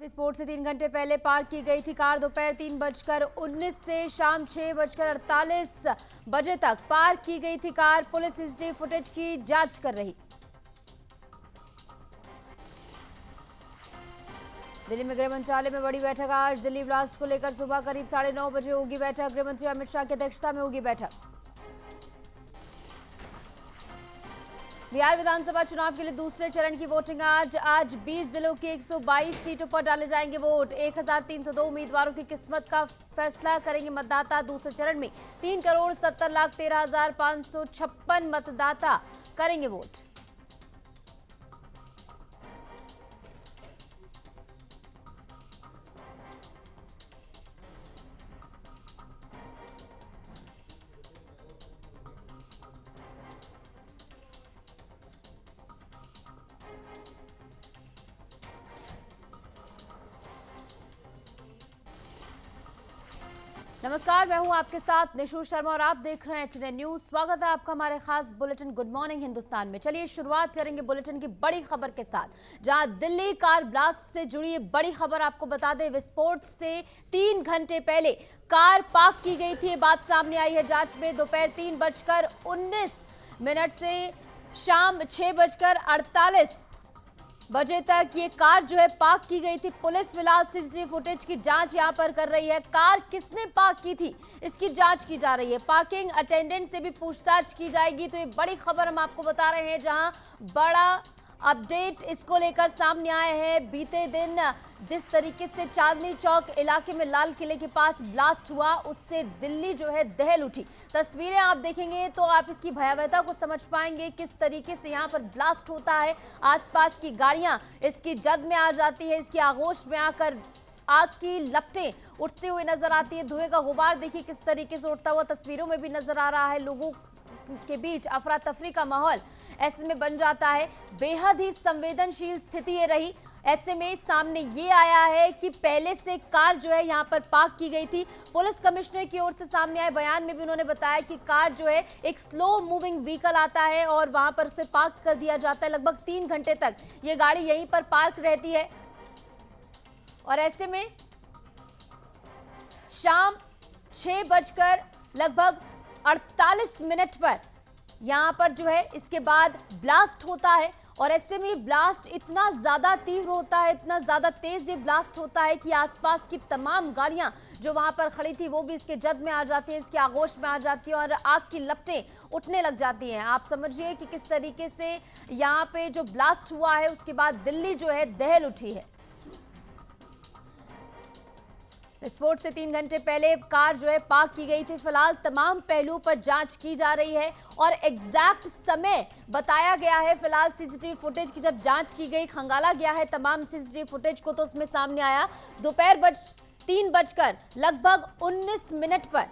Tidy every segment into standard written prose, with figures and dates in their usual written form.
विस्फोट से 3 घंटे पहले पार्क की गई थी कार दोपहर 3:19 से शाम 6:48 बजे तक पार्क की गई थी कार। पुलिस सीसीटीवी फुटेज की जांच कर रही। दिल्ली में गृह मंत्रालय में बड़ी बैठक आज। दिल्ली ब्लास्ट को लेकर सुबह करीब 9:30 बजे होगी बैठक। गृह मंत्री अमित शाह की अध्यक्षता में होगी बैठक। बिहार विधानसभा चुनाव के लिए दूसरे चरण की वोटिंग आज 20 जिलों की 122 सीटों पर डाले जाएंगे वोट। 1302 उम्मीदवारों की किस्मत का फैसला करेंगे मतदाता। दूसरे चरण में 3,70,13,556 मतदाता करेंगे वोट। नमस्कार, मैं हूं आपके साथ निशु शर्मा और आप देख रहे हैं एचएनएन न्यूज। स्वागत है आपका हमारे खास बुलेटिन गुड मॉर्निंग हिंदुस्तान में। चलिए शुरुआत करेंगे बुलेटिन की बड़ी खबर के साथ, जहां दिल्ली कार ब्लास्ट से जुड़ी बड़ी खबर आपको बता दें। विस्फोट से 3 घंटे पहले कार पार्क की गई थी, ये बात सामने आई है जांच में। दोपहर 3:19 से शाम 6:48 बजे तक ये कार जो है पार्क की गई थी। पुलिस फिलहाल सीसीटीवी फुटेज की जांच यहां पर कर रही है। कार किसने पार्क की थी इसकी जांच की जा रही है। पार्किंग अटेंडेंट से भी पूछताछ की जाएगी। तो ये बड़ी खबर हम आपको बता रहे हैं, जहां बड़ा अपडेट इसको लेकर सामने आए हैं। बीते दिन जिस तरीके से चांदनी चौक इलाके में लाल किले के पास ब्लास्ट हुआ, उससे दिल्ली जो है दहल उठी। तस्वीरें आप देखेंगे तो आप इसकी भयावहता को समझ पाएंगे, किस तरीके से यहाँ पर ब्लास्ट होता है। आसपास की गाड़ियां इसकी जद में आ जाती है, इसकी आगोश में आकर आग की लपटें उठते हुए नजर आती है। धुएं का गुबार देखिए किस तरीके से उठता हुआ तस्वीरों में भी नजर आ रहा है। लोगों के बीच अफरा तफरी का माहौल ऐसे में बन जाता है। बेहद ही संवेदनशील स्थिति ये रही। ऐसे में सामने ये आया है कि पहले से कार जो है यहाँ पर पार्क की गई थी। पुलिस कमिश्नर की ओर से सामने आए बयान में भी उन्होंने बताया कि कार जो है एक स्लो मूविंग व्हीकल आता है और वहां पर उसे पार्क कर दिया जाता है। लगभग 3 घंटे तक ये गाड़ी यहीं पर पार्क रहती है और ऐसे में शाम 6:48 पर यहां पर जो है इसके बाद ब्लास्ट होता है। और ऐसे में ब्लास्ट इतना ज्यादा तीव्र होता है, इतना ज्यादा तेज ये ब्लास्ट होता है कि आसपास की तमाम गाड़ियां जो वहां पर खड़ी थी वो भी इसके जद में आ जाती है, इसके आगोश में आ जाती है और आग की लपटें उठने लग जाती हैं। आप समझिए कि किस तरीके से यहाँ पे जो ब्लास्ट हुआ है उसके बाद दिल्ली जो है दहल उठी है। विस्फोट से 3 घंटे पहले कार जो है पार्क की गई थी। फिलहाल तमाम पहलुओं पर जांच की जा रही है और एग्जैक्ट समय बताया गया है। फिलहाल सीसीटीवी फुटेज की जब जांच की गई, खंगाला गया है तमाम सीसीटीवी फुटेज को, तो उसमें सामने आया दोपहर 3:19 पर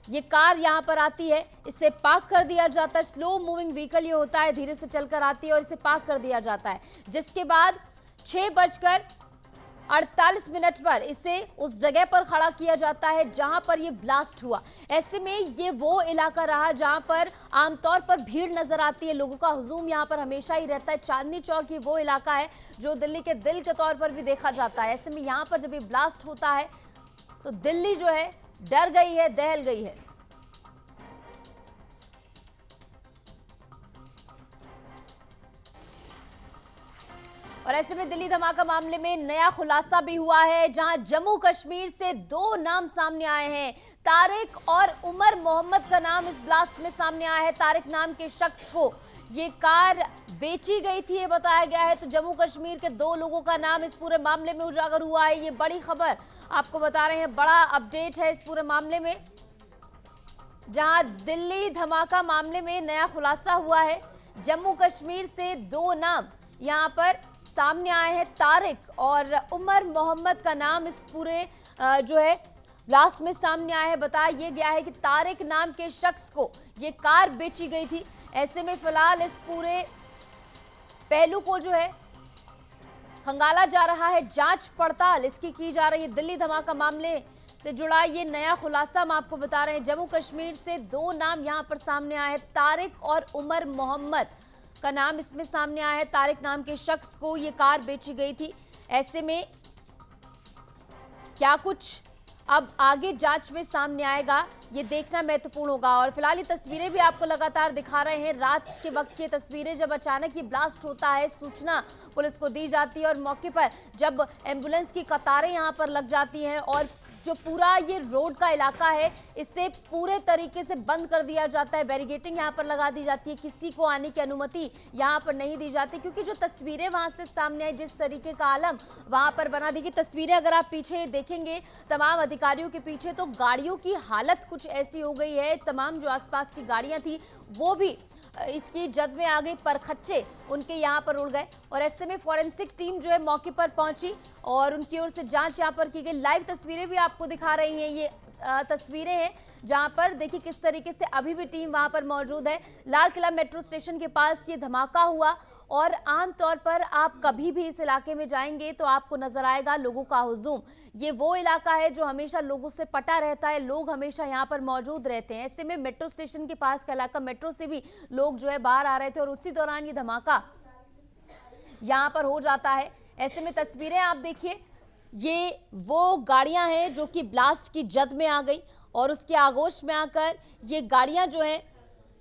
ये कार यहाँ पर आती है। इसे पार्क कर दिया जाता है। स्लो मूविंग व्हीकल ये होता है, धीरे से चलकर आती है और इसे पार्क कर दिया जाता है। जिसके बाद 6:48 पर इसे उस जगह पर खड़ा किया जाता है जहां पर ये ब्लास्ट हुआ। ऐसे में ये वो इलाका रहा जहां पर आमतौर पर भीड़ नजर आती है, लोगों का हुजूम यहां पर हमेशा ही रहता है। चांदनी चौक ये वो इलाका है जो दिल्ली के दिल के तौर पर भी देखा जाता है। ऐसे में यहां पर जब ये ब्लास्ट होता है तो दिल्ली जो है डर गई है, दहल गई है। और ऐसे में दिल्ली धमाका मामले में नया खुलासा भी हुआ है, जहां जम्मू कश्मीर से 2 नाम सामने आए हैं। तारिक और उमर मोहम्मद का नाम इस ब्लास्ट में सामने आया है। तारिक नाम के शख्स को ये कार बेची गई थी, ये बताया गया है। तो जम्मू कश्मीर के 2 लोगों का नाम इस पूरे मामले में उजागर हुआ है। ये बड़ी खबर आपको बता रहे हैं, बड़ा अपडेट है इस पूरे मामले में, जहां दिल्ली धमाका मामले में नया खुलासा हुआ है। जम्मू कश्मीर से 2 नाम यहां पर सामने आए हैं। तारिक और उमर मोहम्मद का नाम इस पूरे जो है ब्लास्ट में सामने आया है। बताया यह गया है कि तारिक नाम के शख्स को ये कार बेची गई थी। ऐसे में फिलहाल इस पूरे पहलू को जो है खंगाला जा रहा है, जांच पड़ताल इसकी की जा रही है। दिल्ली धमाका मामले से जुड़ा ये नया खुलासा हम आपको बता रहे हैं। जम्मू कश्मीर से 2 नाम यहां पर सामने आए हैं। तारिक और उमर मोहम्मद का नाम इसमें सामने आया है। तारिक नाम के शख्स को ये कार बेची गई थी। ऐसे में क्या कुछ अब आगे जांच में सामने आएगा, ये देखना महत्वपूर्ण होगा। और फिलहाल ये तस्वीरें भी आपको लगातार दिखा रहे हैं, रात के वक्त की तस्वीरें, जब अचानक ये ब्लास्ट होता है, सूचना पुलिस को दी जाती है और मौके पर जब एम्बुलेंस की कतारें यहां पर लग जाती हैं और जो पूरा ये रोड का इलाका है इसे पूरे तरीके से बंद कर दिया जाता है, बैरिकेडिंग यहाँ पर लगा दी जाती है, किसी को आने की अनुमति यहाँ पर नहीं दी जाती, क्योंकि जो तस्वीरें वहाँ से सामने आई, जिस तरीके का आलम वहाँ पर बना दी गई तस्वीरें अगर आप पीछे देखेंगे तमाम अधिकारियों के पीछे, तो गाड़ियों की हालत कुछ ऐसी हो गई है, तमाम जो आसपास की गाड़ियाँ थी वो भी इसकी जद में आ गई, परखच्चे उनके यहाँ पर उड़ गए और ऐसे में फॉरेंसिक टीम जो है मौके पर पहुंची और उनकी ओर से जांच यहाँ पर की गई। लाइव तस्वीरें भी आपको दिखा रही हैं, ये तस्वीरें हैं जहां पर देखिए किस तरीके से अभी भी टीम वहां पर मौजूद है। लाल किला मेट्रो स्टेशन के पास ये धमाका हुआ और आमतौर पर आप कभी भी इस इलाके में जाएंगे तो आपको नजर आएगा लोगों का हुजूम। ये वो इलाका है जो हमेशा लोगों से पटा रहता है, लोग हमेशा यहाँ पर मौजूद रहते हैं। ऐसे में मेट्रो स्टेशन के पास का इलाका, मेट्रो से भी लोग जो है बाहर आ रहे थे और उसी दौरान ये धमाका यहाँ पर हो जाता है। ऐसे में तस्वीरें आप देखिए, ये वो गाड़ियां हैं जो कि ब्लास्ट की जद में आ गई और उसके आगोश में आकर ये गाड़ियां जो हैं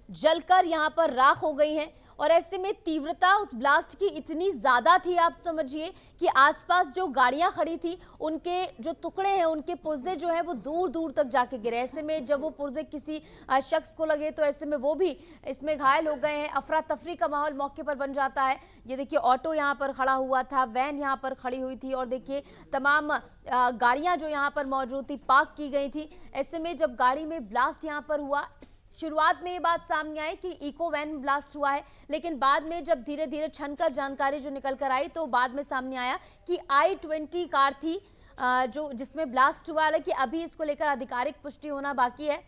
जलकर यहाँ पर राख हो गई हैं। और ऐसे में तीव्रता उस ब्लास्ट की इतनी ज्यादा थी, आप समझिए कि आसपास जो गाड़ियां खड़ी थी उनके जो टुकड़े हैं, उनके पुर्जे जो हैं वो दूर दूर तक जाके गिरे। ऐसे में जब वो पुर्जे किसी शख्स को लगे तो ऐसे में वो भी इसमें घायल हो गए हैं। अफरा तफरी का माहौल मौके पर बन जाता है। ये देखिए ऑटो यहाँ पर खड़ा हुआ था, वैन यहाँ पर खड़ी हुई थी और देखिए तमाम गाड़ियां जो यहाँ पर मौजूद थी पार्क की गई थी। ऐसे में जब गाड़ी में ब्लास्ट यहाँ पर हुआ, शुरुआत में ये बात सामने आई कि इको वैन ब्लास्ट हुआ है, लेकिन बाद में जब धीरे धीरे छनकर जानकारी जो निकल कर आई तो बाद में सामने आया कि i20 कार थी जो जिसमें ब्लास्ट हुआ। हालांकि अभी इसको लेकर आधिकारिक पुष्टि होना बाकी है।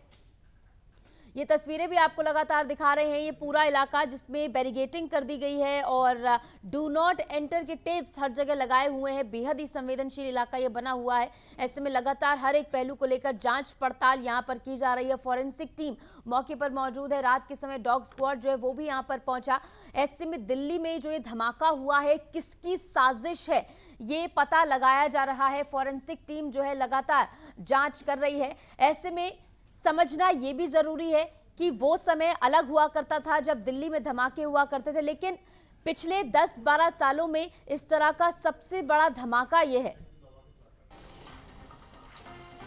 ये तस्वीरें भी आपको लगातार दिखा रहे हैं, ये पूरा इलाका जिसमें बैरिकेडिंग कर दी गई है और डू नॉट एंटर के टेप्स हर जगह लगाए हुए हैं। बेहद ही संवेदनशील इलाका ये बना हुआ है। ऐसे में लगातार हर एक पहलू को लेकर जांच पड़ताल यहाँ पर की जा रही है। फॉरेंसिक टीम मौके पर मौजूद है। रात के समय डॉग स्क्वाड जो है वो भी यहाँ पर पहुंचा। ऐसे में दिल्ली में जो ये धमाका हुआ है किसकी साजिश है ये पता लगाया जा रहा है। फॉरेंसिक टीम जो है लगातार जांच कर रही है। ऐसे में समझना ये भी जरूरी है कि वो समय अलग हुआ करता था जब दिल्ली में धमाके हुआ करते थे, लेकिन पिछले 10-12 सालों में इस तरह का सबसे बड़ा धमाका ये है।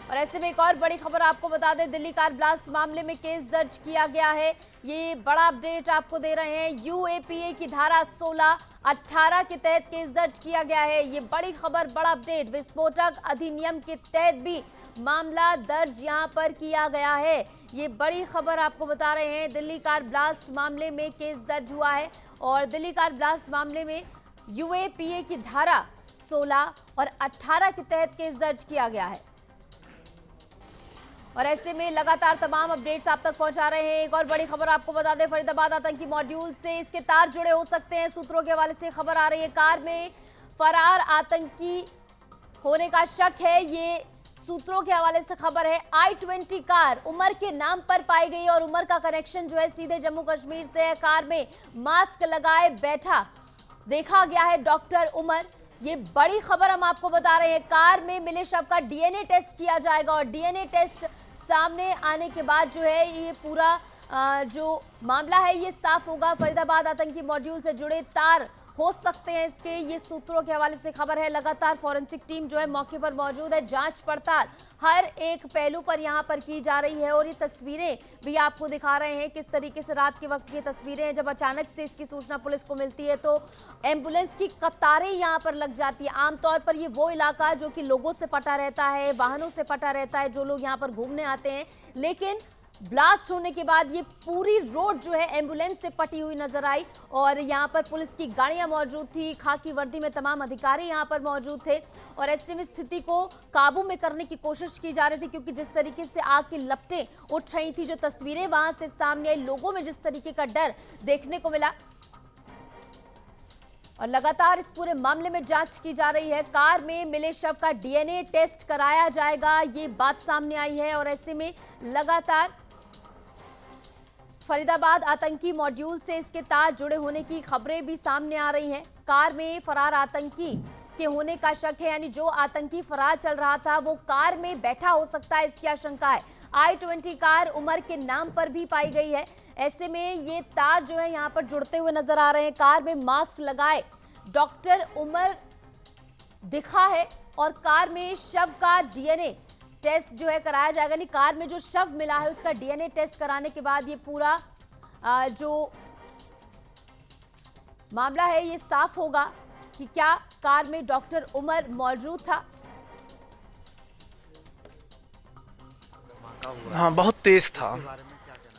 और ऐसे में एक और बड़ी खबर आपको बता दें, दिल्ली कार ब्लास्ट मामले में केस दर्ज किया गया है। ये बड़ा अपडेट आपको दे रहे हैं। यूएपीए की धारा 16-18 के तहत केस दर्ज किया गया है। ये बड़ी खबर, बड़ा अपडेट। विस्फोटक अधिनियम के तहत भी मामला दर्ज यहां पर किया गया है। ये बड़ी खबर आपको बता रहे हैं। दिल्ली कार ब्लास्ट मामले में केस दर्ज हुआ है और दिल्ली कार ब्लास्ट मामले में यूएपीए की धारा 16 और 18 के तहत केस दर्ज किया गया है। और ऐसे में लगातार तमाम अपडेट्स आप तक पहुंचा रहे हैं। एक और बड़ी खबर आपको बता दें, फरीदाबाद आतंकी मॉड्यूल से इसके तार जुड़े हो सकते हैं। सूत्रों के हवाले से खबर आ रही है, कार में फरार आतंकी होने का शक है। ये सूत्रों के हवाले से खबर है। i20 कार उमर के नाम पर पाई गई और उमर का कनेक्शन जो है सीधे जम्मू कश्मीर से है। कार में मास्क लगाए बैठा देखा गया है डॉक्टर उमर। ये बड़ी खबर हम आपको बता रहे हैं। कार में मिले शव का डीएनए टेस्ट किया जाएगा और डीएनए टेस्ट सामने आने के बाद जो है ये पूरा जो मामला है ये साफ होगा। फरीदाबाद आतंकी मॉड्यूल से जुड़े तार हो सकते हैं इसके, ये सूत्रों के हवाले से खबर है। लगातार फॉरेंसिक टीम जो है मौके पर मौजूद है। जांच पड़ताल हर एक पहलू पर यहां पर की जा रही है और ये तस्वीरें भी आपको दिखा रहे हैं किस तरीके से रात के वक्त की तस्वीरें हैं। जब अचानक से इसकी सूचना पुलिस को मिलती है तो एम्बुलेंस की कतारें यहां पर लग जाती है। आमतौर पर ये वो इलाका जो कि लोगों से पटा रहता है, वाहनों से पटा रहता है, जो लोग यहाँ पर घूमने आते हैं, लेकिन ब्लास्ट होने के बाद ये पूरी रोड जो है एम्बुलेंस से पटी हुई नजर आई और यहाँ पर पुलिस की गाड़ियां मौजूद थी, खाकी वर्दी में तमाम अधिकारी यहाँ पर मौजूद थे और ऐसे में स्थिति को काबू में करने की कोशिश की जा रही थी, क्योंकि जिस तरीके से आग की लपटें उठ रही थी, जो तस्वीरें वहां से सामने आई, लोगों में जिस तरीके का डर देखने को मिला और लगातार इस पूरे मामले में जांच की जा रही है। कार में मिले शव का डीएनए टेस्ट कराया जाएगा, ये बात सामने आई है और ऐसे में लगातार फरीदाबाद आतंकी मॉड्यूल से इसके तार जुड़े होने की खबरें भी सामने आ रही हैं। कार में फरार आतंकी के होने का शक है, यानी जो आतंकी फरार चल रहा था वो कार में बैठा हो सकता है, इसकी आशंका है। i20 कार उमर के नाम पर भी पाई गई है। ऐसे में ये तार जो है यहाँ पर जुड़ते हुए नजर आ रहे हैं। कार में मास्क लगाए डॉक्टर उमर दिखा है और कार में शव का डीएनए टेस्ट जो है कराया जाएगा। नहीं, कार में जो शव मिला है उसका डीएनए टेस्ट कराने के बाद ये पूरा जो मामला है ये साफ होगा कि क्या कार में डॉक्टर उमर मौजूद था। हाँ, बहुत तेज था।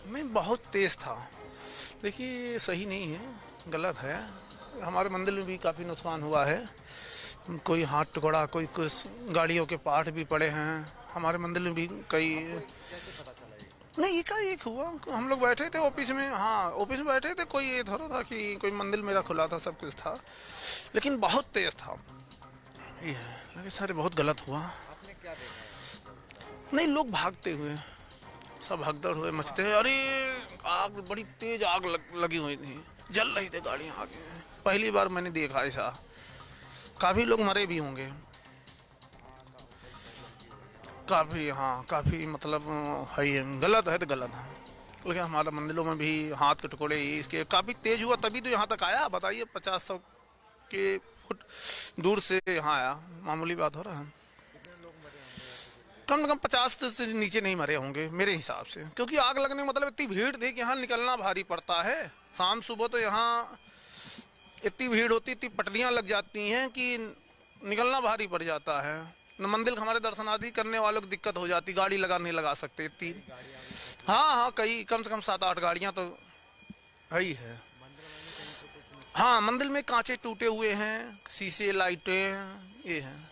मैं बहुत तेज था। देखिए, सही नहीं है, गलत है। हमारे मंदिर में भी काफ़ी नुकसान हुआ है। कोई हाथ टुकड़ा, कोई कुछ गाड़ियों के पार्ट भी पड़े हैं। हमारे मंदिर में भी कई नहीं, एक हुआ। हम लोग बैठे थे ऑफिस में। हाँ, ऑफिस में बैठे थे। कोई ये थोड़ा था कि कोई मंदिर मेरा खुला था, सब कुछ था, लेकिन बहुत तेज था। ये है, लेकिन सारे बहुत गलत हुआ। आपने क्या देखा? नहीं, लोग भागते हुए, सब भगदड़ हुए, मचते हैं। अरे आग, बड़ी तेज आग लगी हुई थी, जल रही थी गाड़ियाँ आगे। पहली बार मैंने देखा ऐसा। काफ़ी लोग मरे भी होंगे, काफ़ी। हाँ, काफ़ी मतलब है, ही गलत है तो गलत है। लेकिन हमारे मंदिरों में भी हाथ के टुकड़े इसके काफ़ी तेज हुआ, तभी तो यहाँ तक आया। बताइए, 50-100 के फुट दूर से यहाँ आया। मामूली बात हो रहा है। कम से कम 50 से नीचे नहीं मरे होंगे मेरे हिसाब से, क्योंकि आग लगने का मतलब इतनी भीड़ थी कि यहाँ निकलना भारी पड़ता है। शाम सुबह तो यहाँ इतनी भीड़ होती, इतनी पटरियाँ लग जाती हैं कि निकलना भारी पड़ जाता है। न मंदिर हमारे दर्शनार्थी करने वालों को दिक्कत हो जाती, गाड़ी नहीं लगा सकते इतनी। हाँ, कई कम से कम 7-8 गाड़ियाँ तो है ही है। हाँ, मंदिर में कांचे टूटे हुए हैं, शीशे, लाइटें ये हैं।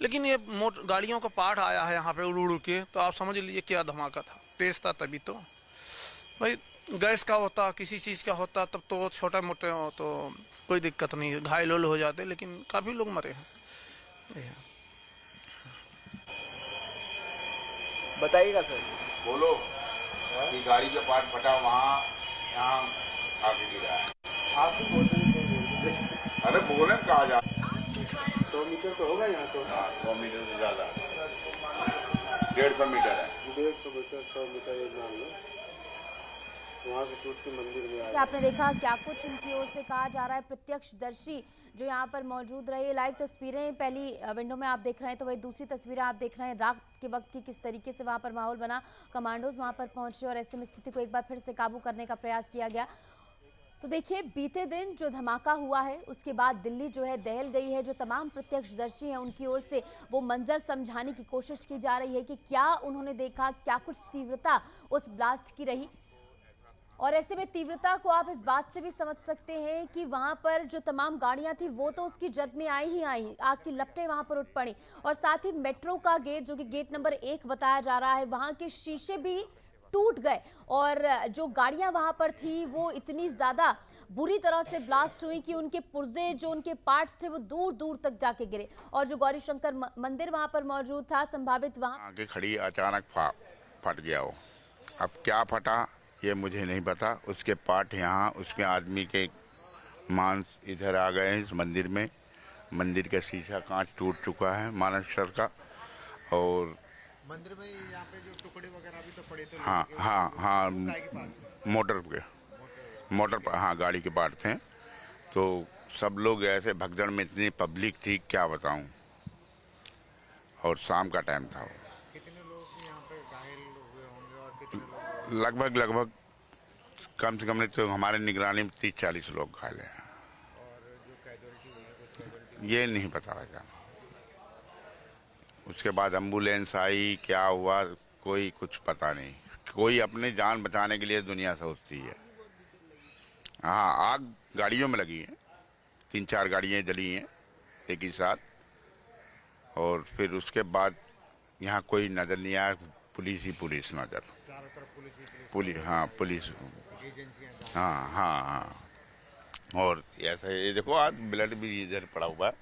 लेकिन ये गाड़ियों का पार्ट आया है यहाँ पे उड़ उड़ के, तो आप समझ लीजिए क्या धमाका था। तेज था तभी तो। भाई, गैस का होता, किसी चीज़ का होता, तब तो छोटा मोटे हो तो कोई दिक्कत नहीं, घायल हो जाते, लेकिन काफ़ी लोग मरे हैं। बताइएगा सर। बोलो कि गाड़ी का पार्ट फटा वहाँ यहाँ आके गिरा है। आपको बोल अरे बोले कहा जा 100 मीटर तो होगा यहाँ से। 100 मीटर से ज़्यादा, 150 मीटर है। 150 मीटर, 100 मीटर एक मान लो, वहाँ से टूट के मंदिर में आया। आपने देखा क्या कुछ उनकी ओर से कहा जा रहा है। प्रत्यक्षदर्शी जो यहाँ पर मौजूद रहे, लाइव तस्वीरें पहली विंडो में आप देख रहे हैं, तो वही दूसरी तस्वीरें आप देख रहे हैं रात के वक्त की किस तरीके से वहाँ पर माहौल बना। कमांडोज वहाँ पर पहुंचे और ऐसे में स्थिति को एक बार फिर से काबू करने का प्रयास किया गया। तो देखिए, बीते दिन जो धमाका हुआ है उसके बाद दिल्ली जो है दहल गई है। जो तमाम प्रत्यक्षदर्शी हैं उनकी ओर से वो मंजर समझाने की कोशिश की जा रही है कि क्या उन्होंने देखा, क्या कुछ तीव्रता उस ब्लास्ट की रही। और ऐसे में तीव्रता को आप इस बात से भी समझ सकते हैं कि वहां पर जो तमाम गाड़ियां थी वो तो उसकी जद में आई ही आई, आग की लपटें वहां पर उठ पड़ी। और साथ ही मेट्रो का गेट, जो कि गेट नंबर 1 बताया जा रहा है, वहां के शीशे भी टूट गए और जो गाड़ियां वहां पर थी वो इतनी ज्यादा बुरी तरह से ब्लास्ट हुई कि उनके पुर्जे, जो उनके पार्ट्स थे, वो दूर दूर तक जाके गिरे। और जो गौरी शंकर मंदिर वहां पर मौजूद था, संभावित वहां आगे खड़ी अचानक फट गया वो। अब क्या फटा ये मुझे नहीं पता। उसके पार्ट यहाँ, उसके आदमी के मांस इधर आ गए हैं इस मंदिर में। मंदिर का शीशा कांच टूट चुका है मानसर का। और मंदिर में यहाँ पे जो टुकड़े वगैरह भी तो पड़े थे। हाँ, मोटर पर, हाँ, गाड़ी के पार्ट थे। तो सब लोग ऐसे भगदड़ में, इतनी पब्लिक थी क्या बताऊं। और शाम का टाइम था। कितने लोग यहाँ पे घायल हुए होंगे और कितने लोग? लगभग कम से कम नहीं तो हमारे निगरानी में 30-40 लोग घायल हैं। और जो कैजुअलिटी हुई है, कुछ कैजुअलिटी ये नहीं पता लगा। उसके बाद एम्बुलेंस आई, क्या हुआ कोई कुछ पता नहीं। कोई अपनी जान बचाने के लिए दुनिया सोचती है। हाँ, आग गाड़ियों में लगी है, 3-4 गाड़ियाँ जली हैं एक ही साथ। और फिर उसके बाद यहाँ कोई नजर नहीं आया, पुलिस ही पुलिस नजर। चारों तरफ पुलिस, हाँ, पुलिस, एजेंसियां। हाँ। और ऐसा ये देखो, आज ब्लड भी इधर पड़ा हुआ है।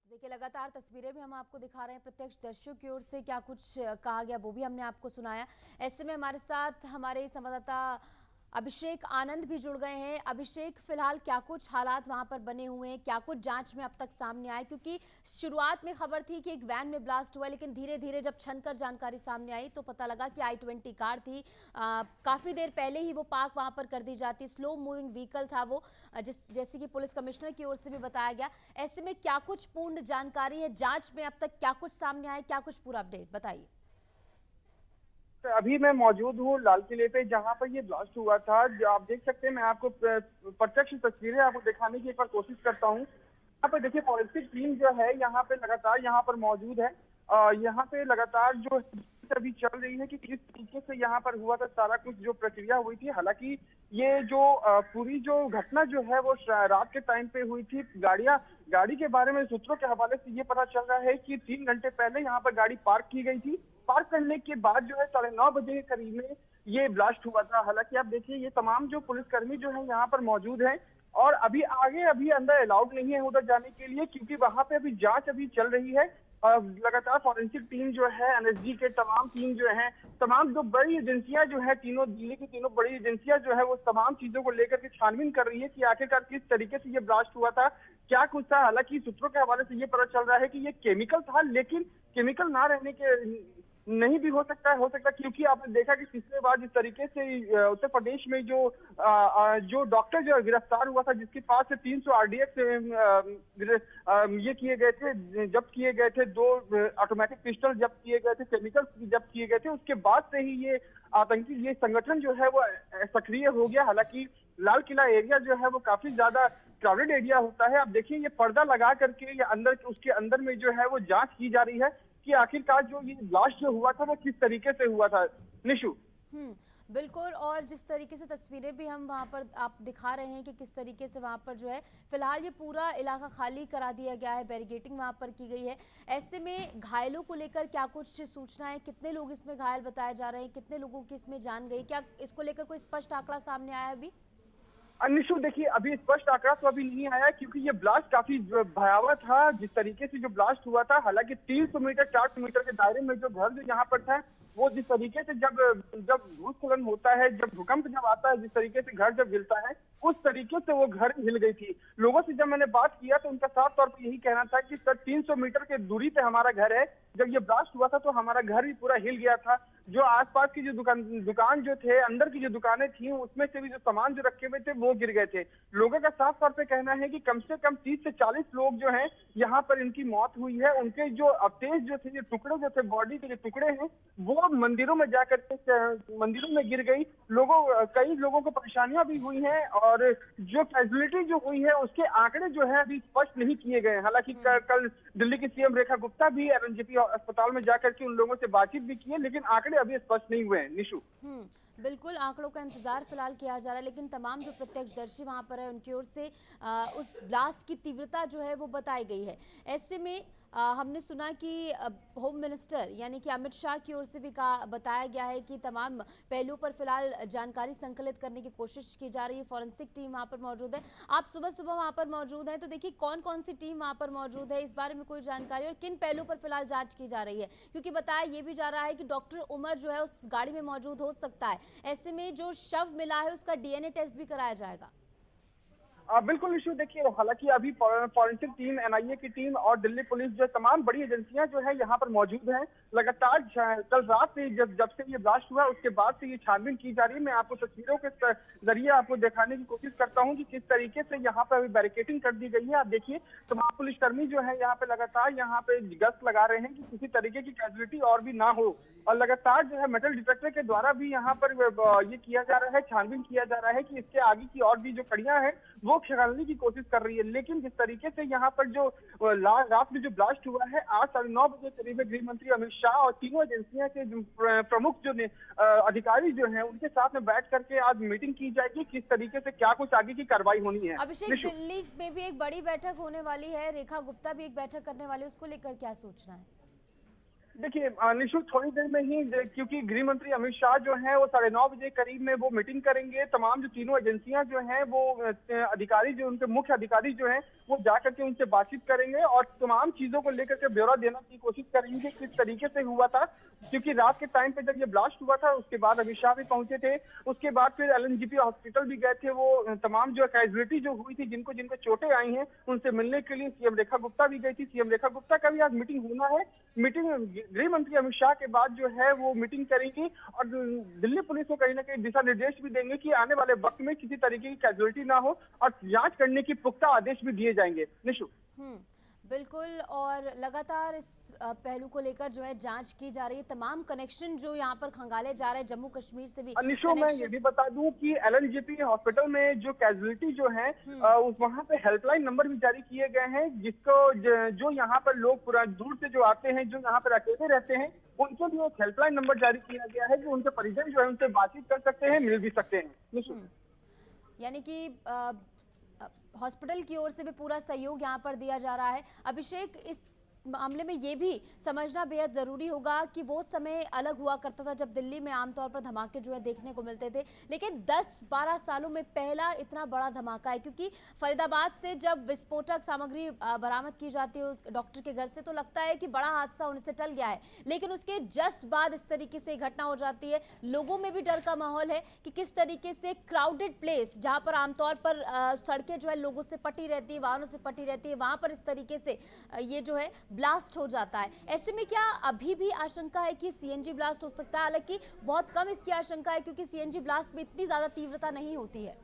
देखिए, लगातार तस्वीरें भी हम आपको दिखा रहे हैं प्रत्यक्षदर्शियों की ओर से क्या कुछ कहा गया वो भी हमने आपको सुनाया। ऐसे में हमारे साथ हमारे संवाददाता अभिषेक आनंद भी जुड़ गए हैं। अभिषेक, फिलहाल क्या कुछ हालात वहां पर बने हुए हैं, क्या कुछ जांच में अब तक सामने आए? क्योंकि शुरुआत में खबर थी कि एक वैन में ब्लास्ट हुआ, लेकिन धीरे धीरे जब छनकर जानकारी सामने आई तो पता लगा कि i20 कार थी। काफी देर पहले ही वो पार्क वहां पर कर दी जाती, स्लो मूविंग व्हीकल था वो, जैसे कि पुलिस कमिश्नर की ओर से भी बताया गया। ऐसे में क्या कुछ पूर्ण जानकारी है जांच में, अब तक क्या कुछ सामने आया, क्या कुछ पूरा अपडेट बताइए। अभी मैं मौजूद हूँ लाल किले पे, जहाँ पर ये ब्लास्ट हुआ था। जो आप देख सकते हैं, मैं आपको प्रत्यक्ष तस्वीरें आपको दिखाने की एक बार कोशिश करता हूँ। यहाँ पे देखिए, फॉरेंसिक टीम जो है यहाँ पे लगातार यहाँ पर मौजूद है। यहाँ पे लगातार जो अभी चल रही है कि किस तरीके से यहाँ पर हुआ था, सारा कुछ जो प्रक्रिया हुई थी। हालांकि ये जो पूरी जो घटना जो है वो रात के टाइम पे हुई थी। गाड़ी के बारे में सूत्रों के हवाले से ये पता चल रहा है कि 3 घंटे पहले यहाँ पर गाड़ी पार्क की गई थी। पार्क करने के बाद जो है 9:30 बजे के करीब में ये ब्लास्ट हुआ था। हालांकि आप देखिए, ये तमाम जो पुलिसकर्मी जो है यहाँ पर मौजूद हैं और अभी अंदर अलाउड नहीं है उधर जाने के लिए, क्योंकि वहां पे अभी जांच चल रही है। लगातार फॉरेंसिक टीम जो है, एनएसजी के तमाम टीम जो है, तमाम जो बड़ी एजेंसियां जो है, तीनों दिल्ली की तीनों बड़ी एजेंसियां जो है वो तमाम चीजों को लेकर के छानबीन कर रही है कि आखिरकार किस तरीके से ये ब्लास्ट हुआ था, क्या कुछ था। हालांकि सूत्रों के हवाले से ये पता चल रहा है कि ये केमिकल था, लेकिन केमिकल ना रहने के नहीं भी हो सकता क्योंकि आपने देखा कि पिछले बार जिस तरीके से उत्तर प्रदेश में जो डॉक्टर जो गिरफ्तार हुआ था, जिसके पास से 300 RDX ये किए गए थे, जब्त किए गए थे, 2 ऑटोमेटिक पिस्टल जब्त किए गए थे, केमिकल जब्त किए गए थे, उसके बाद से ही ये आतंकी ये संगठन जो है वो सक्रिय हो गया। हालांकि लाल किला एरिया जो है वो काफी ज्यादा क्राउडेड एरिया होता है। आप देखिए, ये पर्दा लगा करके या उसके अंदर में जो है वो जांच की जा रही है कि आखिरकार जो ये ब्लास्ट जो हुआ था वो किस तरीके से हुआ था। निशु, बिल्कुल। और जिस तरीके से तस्वीरें भी हम वहां पर आप दिखा रहे हैं कि किस तरीके से वहां पर जो है फिलहाल ये पूरा इलाका खाली करा दिया गया है, बैरिकेडिंग वहां पर की गई है। ऐसे में घायलों को लेकर क्या कुछ सूचना है, कितने लोग इसमें घायल बताए जा रहे हैं, कितने लोगों की इसमें जान गई, क्या इसको लेकर कोई स्पष्ट आंकड़ा सामने आया अभी? निशु, देखिए, अभी स्पष्ट आंकड़ा तो अभी नहीं आया, क्योंकि ये ब्लास्ट काफी भयावह था जिस तरीके से जो ब्लास्ट हुआ था। हालांकि 300 मीटर 400 मीटर के दायरे में जो घर जो यहाँ पर था, वो जिस तरीके से जब भूस्खलन होता है, जब भूकंप जब आता है, जिस तरीके से घर जब हिलता है, उस तरीके से वो घर हिल गई थी। लोगों से जब मैंने बात किया तो उनका साफ तौर पर यही कहना था कि सर 300 मीटर के दूरी पे हमारा घर है, जब ये ब्लास्ट हुआ था तो हमारा घर भी पूरा हिल गया था। जो आसपास की जो दुकान जो थे, अंदर की जो दुकानें थी, उसमें से भी जो सामान जो रखे हुए थे वो गिर गए थे। लोगों का साफ तौर पे कहना है कि कम से कम 30 से 40 लोग जो हैं यहाँ पर इनकी मौत हुई है। उनके जो अवशेष जो थे, टुकड़े जो थे, बॉडी के जो टुकड़े हैं, वो मंदिरों में जाकर के मंदिरों में गिर गई। कई लोगों को परेशानियां भी हुई हैं और जो कैजुअलिटी जो हुई है उसके आंकड़े जो है अभी स्पष्ट नहीं किए गए। हालांकि कल दिल्ली की सीएम रेखा गुप्ता भी एलएनजेपी अस्पताल में जाकर के उन लोगों से बातचीत भी की है, लेकिन आंकड़े अभी स्पष्ट नहीं हुए हैं। निशु, बिल्कुल, आंकड़ों का इंतजार फिलहाल किया जा रहा है, लेकिन तमाम जो प्रत्यक्षदर्शी वहां पर है उनकी ओर से उस ब्लास्ट की तीव्रता जो है वो बताई गई है। ऐसे में हमने सुना कि होम मिनिस्टर यानी कि अमित शाह की ओर से भी बताया गया है कि तमाम पहलुओं पर फिलहाल जानकारी संकलित करने की कोशिश की जा रही है। फॉरेंसिक टीम वहां पर मौजूद है। आप सुबह सुबह वहां पर मौजूद हैं, तो देखिए कौन कौन सी टीम वहां पर मौजूद है, इस बारे में कोई जानकारी और किन पहलुओं पर फिलहाल जांच की जा रही है? क्योंकि बताया ये भी जा रहा है कि डॉक्टर उमर जो है उस गाड़ी में मौजूद हो सकता है। ऐसे में जो शव मिला है उसका डीएनए टेस्ट भी कराया जाएगा। बिल्कुल निशु, देखिए, हालांकि अभी फॉरेंसिक टीम, एनआईए की टीम और दिल्ली पुलिस जो तमाम बड़ी एजेंसियां जो है यहाँ पर मौजूद हैं। लगातार कल रात से जब से ये ब्लास्ट हुआ उसके बाद से ये छानबीन की जा रही है। मैं आपको तस्वीरों के जरिए आपको दिखाने की कोशिश करता हूँ कि किस तरीके से यहाँ पर अभी बैरिकेडिंग कर दी गई है। आप देखिए, तमाम पुलिसकर्मी जो है यहाँ पे लगातार यहाँ पे गश्त लगा रहे हैं कि किसी तरीके की कैजुअलिटी और भी ना हो, और लगातार जो है मेटल डिटेक्टर के द्वारा भी यहाँ पर ये किया जा रहा है, छानबीन किया जा रहा है कि इसके आगे की और भी जो कड़ियां हैं वो खंगालने की कोशिश कर रही है। लेकिन जिस तरीके से यहाँ पर जो रात में जो ब्लास्ट हुआ है, आज 9:30 बजे करीब गृह मंत्री अमित शाह और तीनों एजेंसियों के प्रमुख जो अधिकारी जो हैं उनके साथ में बैठ करके आज मीटिंग की जाएगी, किस तरीके से क्या कुछ आगे की कार्रवाई होनी है। अभिषेक, दिल्ली में भी एक बड़ी बैठक होने वाली है, रेखा गुप्ता भी एक बैठक करने वाली है, उसको लेकर क्या सूचना है? देखिए निशुल्क थोड़ी देर में ही क्योंकि गृह मंत्री अमित शाह जो है वो 9:30 बजे करीब में वो मीटिंग करेंगे। तमाम जो तीनों एजेंसियां जो हैं वो अधिकारी जो उनके मुख्य अधिकारी जो हैं वो जाकर के उनसे बातचीत करेंगे और तमाम चीजों को लेकर के ब्यौरा देने की कोशिश करेंगे किस तरीके से हुआ था। क्योंकि रात के टाइम पे जब ये ब्लास्ट हुआ था उसके बाद अमित शाह भी पहुंचे थे, उसके बाद फिर एलएनजेपी हॉस्पिटल भी गए थे। वो तमाम जो कैजुअलिटी जो हुई थी, जिनको जिनको चोटें आई हैं, उनसे मिलने के लिए सीएम रेखा गुप्ता भी गई थी। सीएम रेखा गुप्ता का भी आज मीटिंग होना है। मीटिंग गृह मंत्री अमित शाह के बाद जो है वो मीटिंग करेंगी और दिल्ली पुलिस को कहीं ना कहीं दिशा निर्देश भी देंगे कि आने वाले वक्त में किसी तरीके की कैजुअलिटी ना हो और जांच करने की पुख्ता आदेश भी दिए जाएंगे। निशु बिल्कुल, और लगातार इस पहलू को लेकर जो है जांच की जा रही है। तमाम कनेक्शन जो यहाँ पर खंगाले जा रहे हैं जम्मू कश्मीर से भी। निशु मैं ये भी बता दूं कि एलएनजेपी हॉस्पिटल में जो कैजुअलिटी जो है वहाँ पे हेल्पलाइन नंबर भी जारी किए गए हैं, जिसको जो यहाँ पर लोग पूरा दूर से जो आते हैं, जो यहाँ पर अकेले रहते हैं, उनके लिए एक हेल्पलाइन नंबर जारी किया गया है, जो उनके परिजन जो है उनसे बातचीत कर सकते हैं, मिल भी सकते हैं। निशु यानी कि हॉस्पिटल की ओर से भी पूरा सहयोग यहाँ पर दिया जा रहा है। अभिषेक, इस मामले में ये भी समझना बेहद जरूरी होगा कि वो समय अलग हुआ करता था जब दिल्ली में आमतौर पर धमाके जो है देखने को मिलते थे, लेकिन 10-12 सालों में पहला इतना बड़ा धमाका है। क्योंकि फरीदाबाद से जब विस्फोटक सामग्री बरामद की जाती है उस डॉक्टर के घर से, तो लगता है कि बड़ा हादसा होने से टल गया है, लेकिन उसके जस्ट बाद इस तरीके से घटना हो जाती है। लोगों में भी डर का माहौल है कि किस तरीके से क्राउडेड प्लेस, जहां पर आमतौर पर सड़कें जो है लोगों से पटी रहती है, वाहनों से पटी रहती है, वहां पर इस तरीके से ये जो है ब्लास्ट हो जाता है। ऐसे में क्या अभी भी आशंका है कि सीएनजी ब्लास्ट हो सकता है? हालांकि बहुत कम इसकी आशंका है क्योंकि सीएनजी ब्लास्ट में इतनी ज्यादा तीव्रता नहीं होती है।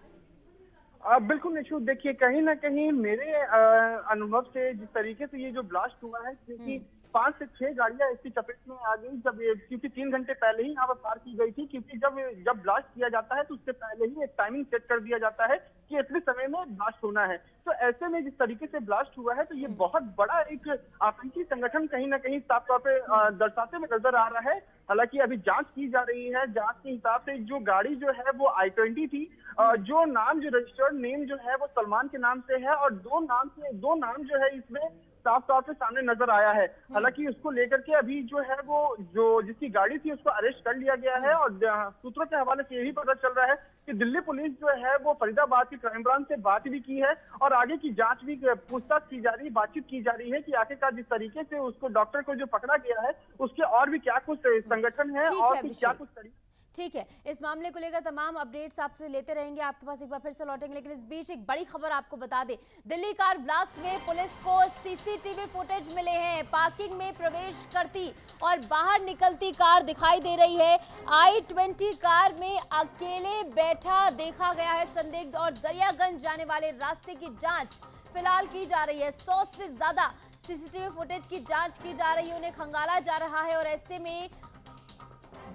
बिल्कुल निशु, देखिए कहीं ना कहीं मेरे अनुभव से जिस तरीके से ये जो ब्लास्ट हुआ है, क्योंकि 5 से 6 गाड़ियां इसकी चपेट में आ गई, जब क्योंकि 3 घंटे पहले ही यहाँ पर पार की गई थी। क्योंकि जब ब्लास्ट किया जाता है तो उससे पहले ही एक टाइमिंग सेट कर दिया जाता है कि इतने समय में ब्लास्ट होना है। तो ऐसे में जिस तरीके से ब्लास्ट हुआ है, तो ये बहुत बड़ा एक आतंकी संगठन कहीं ना कहीं साफ तौर पे दर्शाते हुए नजर आ रहा है। हालांकि अभी जांच की जा रही है। जांच के हिसाब से जो गाड़ी जो है वो I-20 थी, जो नाम जो रजिस्टर्ड नेम जो है वो सलमान के नाम से है, और दो नाम जो है इसमें साफ तौर पे सामने नजर आया है। हालांकि उसको लेकर के अभी जो है वो जो जिसकी गाड़ी थी उसको अरेस्ट कर लिया गया है, और सूत्रों के हवाले से यही पता चल रहा है कि दिल्ली पुलिस जो है वो फरीदाबाद की क्राइम ब्रांच से बात भी की है और आगे की जांच भी, पूछताछ की जा रही है, बातचीत की जा रही है कि आखिरकार जिस तरीके से उसको डॉक्टर को जो पकड़ा गया है उसके और भी क्या कुछ संगठन है और क्या कुछ तरीके। ठीक है, इस मामले को लेकर तमाम अपडेट्स आपसे लेते रहेंगे, आपके पास एक बार फिर से लौटेंगे। लेकिन इस बीच एक बड़ी खबर आपको बता दें, दिल्ली कार ब्लास्ट में पुलिस को सीसीटीवी फुटेज मिले हैं। पार्किंग में प्रवेश करती और बाहर निकलती कार दिखाई दे रही है। I-20 कार में अकेले बैठा देखा गया है संदिग्ध, और दरियागंज जाने वाले रास्ते की जांच फिलहाल की जा रही है। 100 से ज्यादा सीसीटीवी फुटेज की जांच की जा रही है, उन्हें खंगाला जा रहा है। और ऐसे में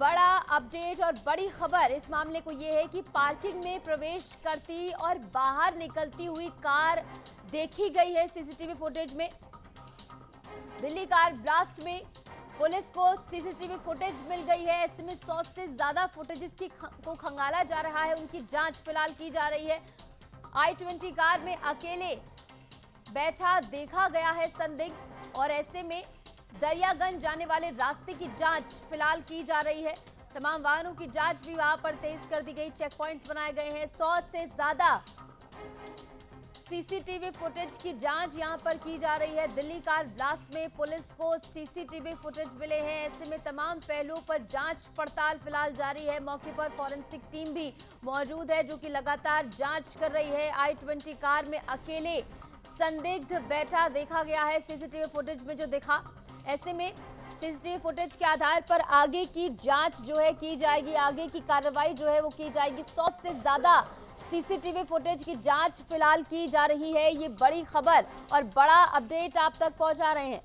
बड़ा अपडेट और बड़ी खबर इस मामले को यह है कि पार्किंग में प्रवेश करती और बाहर निकलती हुई कार देखी गई है सीसीटीवी फुटेज में। दिल्ली कार ब्लास्ट में पुलिस को सीसीटीवी फुटेज मिल गई है। ऐसे में 100 से ज्यादा फुटेजेस को खंगाला जा रहा है, उनकी जांच फिलहाल की जा रही है। I-20 कार में अकेले बैठा देखा गया है संदिग्ध, और ऐसे में दरियागंज जाने वाले रास्ते की जांच फिलहाल की जा रही है। तमाम वाहनों की जांच भी वहां पर तेज कर दी गई, चेक पॉइंट बनाए गए हैं। 100 से ज्यादा सीसीटीवी फुटेज की जांच यहां पर की जा रही है। दिल्ली कार ब्लास्ट में पुलिस को सीसीटीवी फुटेज मिले हैं। ऐसे में तमाम पहलुओं पर जांच पड़ताल फिलहाल जारी है। मौके पर फॉरेंसिक टीम भी मौजूद है जो कि लगातार जांच कर रही है। I-20 कार में अकेले संदिग्ध बैठा देखा गया है सीसीटीवी फुटेज में जो दिखा। ऐसे में सीसीटीवी फुटेज के आधार पर आगे की जांच जो है की जाएगी, आगे की कार्रवाई जो है वो की जाएगी। 100 से ज्यादा सीसीटीवी फुटेज की जांच फिलहाल की जा रही है। ये बड़ी खबर और बड़ा अपडेट आप तक पहुंचा रहे हैं।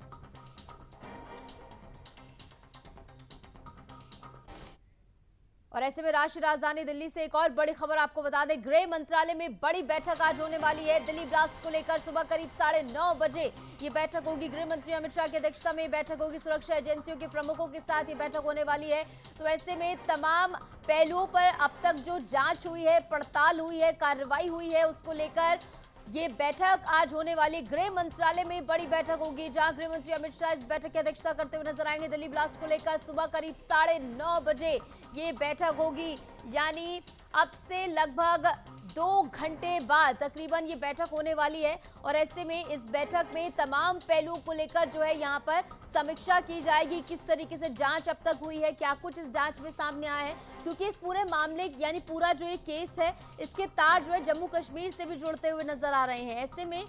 और ऐसे में राष्ट्रीय राजधानी दिल्ली से एक और बड़ी खबर आपको बता दें, गृह मंत्रालय में बड़ी बैठक आज होने वाली है। दिल्ली ब्लास्ट को लेकर सुबह करीब 9:30 बजे ये बैठक होगी। गृह मंत्री अमित शाह की अध्यक्षता में बैठक होगी। सुरक्षा एजेंसियों के प्रमुखों के साथ ये बैठक होने वाली है। तो ऐसे में तमाम पहलुओं पर अब तक जो जांच हुई है, पड़ताल हुई है, कार्रवाई हुई है, उसको लेकर ये बैठक आज होने वाली गृह मंत्रालय में बड़ी बैठक होगी, जहां गृह मंत्री अमित शाह इस बैठक की अध्यक्षता करते हुए नजर आएंगे। दिल्ली ब्लास्ट को लेकर सुबह करीब 9:30 बजे ये बैठक होगी, यानी अब से लगभग 2 घंटे बाद तकरीबन ये बैठक होने वाली है। और ऐसे में इस बैठक में तमाम पहलुओं को लेकर जो है यहाँ पर समीक्षा की जाएगी। किस तरीके से जांच अब तक हुई है, क्या कुछ इस जांच में सामने आया है, क्योंकि इस पूरे मामले यानी पूरा जो ये केस है इसके तार जो है जम्मू कश्मीर से भी जुड़ते हुए नजर आ रहे हैं। ऐसे में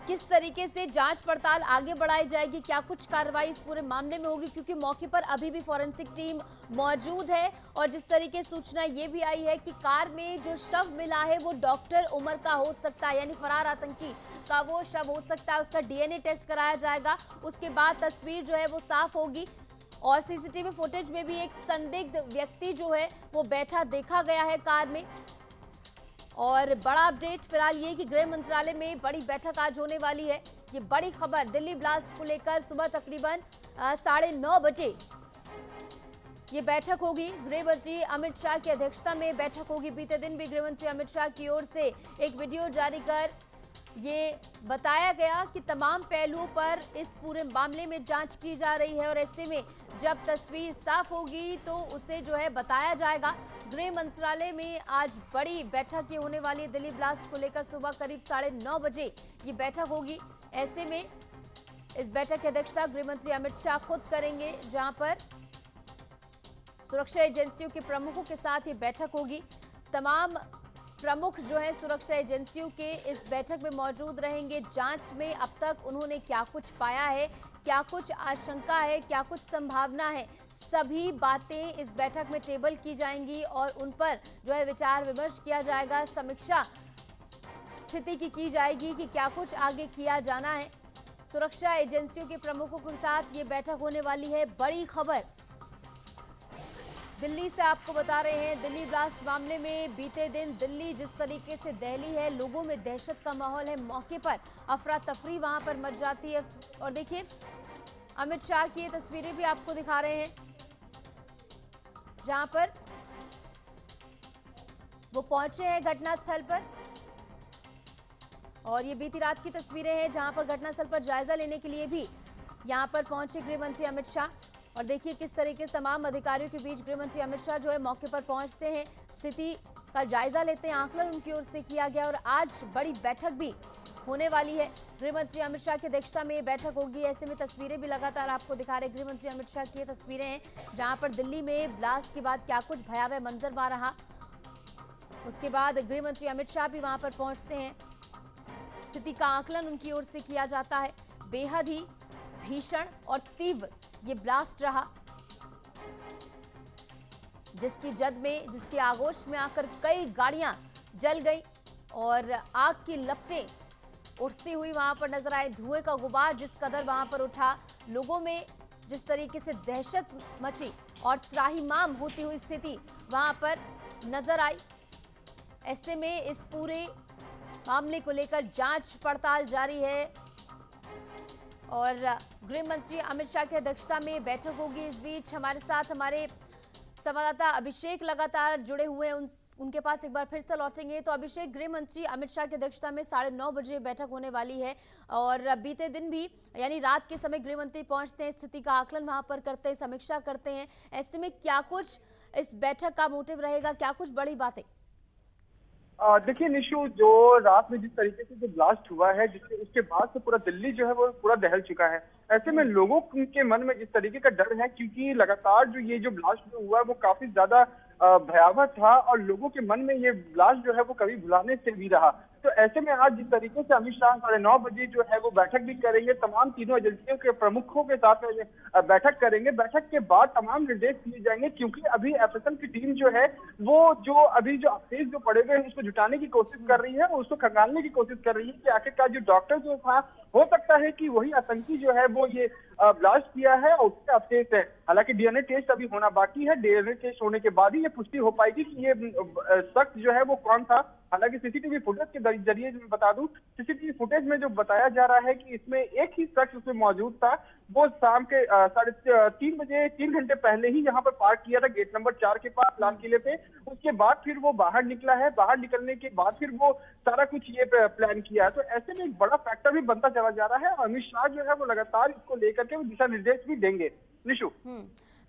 किस तरीके से जांच पड़ताल आगे बढ़ाई जाएगी, क्या कुछ कार्रवाई इस पूरे मामले में होगी, क्योंकि मौके पर अभी भी फॉरेंसिक टीम मौजूद है। और जिस तरीके से सूचना ये भी आई है कि कार में जो शव मिला है वो डॉक्टर उमर का हो सकता है, यानी फरार आतंकी का वो शव हो सकता है। उसका डीएनए टेस्ट कराया जाएगा, उसके बाद तस्वीर जो है वो साफ होगी। और सीसीटीवी फुटेज में भी एक संदिग्ध व्यक्ति जो है वो बैठा देखा गया है कार में। और बड़ा अपडेट फिलहाल ये कि गृह मंत्रालय में बड़ी बैठक आज होने वाली है। ये बड़ी खबर दिल्ली ब्लास्ट को लेकर सुबह तकरीबन 9:30 बजे ये बैठक होगी। गृह मंत्री अमित शाह की अध्यक्षता में बैठक होगी। बीते दिन भी गृह मंत्री अमित शाह की ओर से एक वीडियो जारी कर ये बताया गया कि तमाम पहलुओं पर इस पूरे मामले में जांच की जा रही है। और ऐसे में जब तस्वीर साफ होगी तो उसे जो है बताया जाएगा। गृह मंत्रालय में आज बड़ी बैठक ये होने वाली है। दिल्ली ब्लास्ट को लेकर सुबह करीब 9:30 बजे ये बैठक होगी। ऐसे में इस बैठक की अध्यक्षता गृह मंत्री अमित शाह खुद करेंगे, जहां पर सुरक्षा एजेंसियों के प्रमुखों के साथ ये बैठक होगी। तमाम प्रमुख जो है सुरक्षा एजेंसियों के इस बैठक में मौजूद रहेंगे। जांच में अब तक उन्होंने क्या कुछ पाया है, क्या कुछ आशंका है, क्या कुछ संभावना है, सभी बातें इस बैठक में टेबल की जाएंगी और उन पर जो है विचार विमर्श किया जाएगा। समीक्षा स्थिति की जाएगी कि क्या कुछ आगे किया जाना है। सुरक्षा एजेंसियों के प्रमुखों के साथ ये बैठक होने वाली है। बड़ी खबर दिल्ली से आपको बता रहे हैं। दिल्ली ब्लास्ट मामले में बीते दिन दिल्ली जिस तरीके से दहली है, लोगों में दहशत का माहौल है, मौके पर अफरा तफरी वहां पर मच जाती है। और देखिए अमित शाह की ये तस्वीरें भी आपको दिखा रहे हैं, जहां पर वो पहुंचे हैं घटनास्थल पर। और ये बीती रात की तस्वीरें हैं, जहां पर घटनास्थल पर जायजा लेने के लिए भी यहां पर पहुंचे गृह मंत्री अमित शाह। और देखिए किस तरीके से तमाम अधिकारियों के बीच गृह मंत्री अमित शाह जो है मौके पर पहुंचते हैं, स्थिति का जायजा लेते हैं। आकलन उनकी ओर से किया गया और आज बड़ी बैठक भी होने वाली है। गृह मंत्री अमित शाह की अध्यक्षता में ये बैठक होगी। ऐसे में तस्वीरें भी लगातार आपको दिखा रहे। गृह मंत्री अमित शाह की ये तस्वीरें हैं, जहां पर दिल्ली में ब्लास्ट के बाद क्या कुछ भयावह मंजर आ रहा। उसके बाद गृह मंत्री अमित शाह भी वहां पर पहुंचते हैं। स्थिति का आकलन उनकी ओर से किया जाता है। बेहद ही भीषण और तीव्र ये ब्लास्ट रहा, जिसकी जद में, जिसके आगोश में आकर कई गाड़ियां जल गई और आग की लपटें उठती हुई वहां पर नजर आए। धुएं का गुबार जिस कदर वहां पर उठा, लोगों में जिस तरीके से दहशत मची और त्राहिमाम होती हुई स्थिति वहां पर नजर आई। ऐसे में इस पूरे मामले को लेकर जांच पड़ताल जारी है और गृह मंत्री अमित शाह की अध्यक्षता में बैठक होगी। इस बीच हमारे साथ हमारे संवाददाता अभिषेक लगातार जुड़े हुए हैं, उनके पास एक बार फिर से लौटेंगे। तो अभिषेक, गृह मंत्री अमित शाह की अध्यक्षता में 9:30 बजे बैठक होने वाली है और बीते दिन भी यानी रात के समय गृह मंत्री पहुंचते हैं, स्थिति का आकलन वहां पर करते हैं, समीक्षा करते हैं। ऐसे में क्या कुछ इस बैठक का मोटिव रहेगा, क्या कुछ बड़ी बातें? देखिए निशु, जो रात में जिस तरीके से जो ब्लास्ट हुआ है, जिसके उसके बाद से पूरा दिल्ली जो है वो पूरा दहल चुका है। ऐसे में लोगों के मन में जिस तरीके का डर है, क्योंकि लगातार जो ये जो ब्लास्ट जो हुआ है वो काफी ज्यादा भयावह था और लोगों के मन में ये ब्लास्ट जो है वो कभी भुलाने से भी रहा। तो ऐसे में आज जिस तरीके से अमित शाह 9:30 बजे जो है वो बैठक भी करेंगे, तमाम तीनों एजेंसियों के प्रमुखों के साथ बैठक करेंगे। बैठक के बाद तमाम निर्देश दिए जाएंगे, क्योंकि अभी एफएसएल की टीम जो है वो जो अभी जो अवशेष जो पड़े हुए हैं उसको जुटाने की कोशिश कर रही है, उसको खंगालने की कोशिश कर रही है कि आखिरकार जो डॉक्टर जो था, हो सकता है कि वही आतंकी जो है वो ये ब्लास्ट किया है और उसके अवशेष है। हालांकि डीएनए टेस्ट अभी होना बाकी है। डीएनए टेस्ट होने के बाद ही ये पुष्टि हो पाएगी कि ये शख्स जो है वो कौन था। हालांकि सीसीटीवी फुटेज के जरिए मैं बता दूं, सीसीटीवी फुटेज में जो बताया जा रहा है कि इसमें एक ही शख्स उसमें मौजूद था। वो शाम के 3:30 बजे 3 घंटे पहले ही यहाँ पर पार्क किया था गेट नंबर 4 के पास लाल किले पे। उसके बाद फिर वो बाहर निकला है, बाहर निकलने के बाद फिर वो सारा कुछ ये प्लान किया है। तो ऐसे में एक बड़ा फैक्टर भी बनता चला जा रहा है। अमित शाह जो है वो लगातार इसको लेकर के वो दिशा निर्देश भी देंगे। निशु,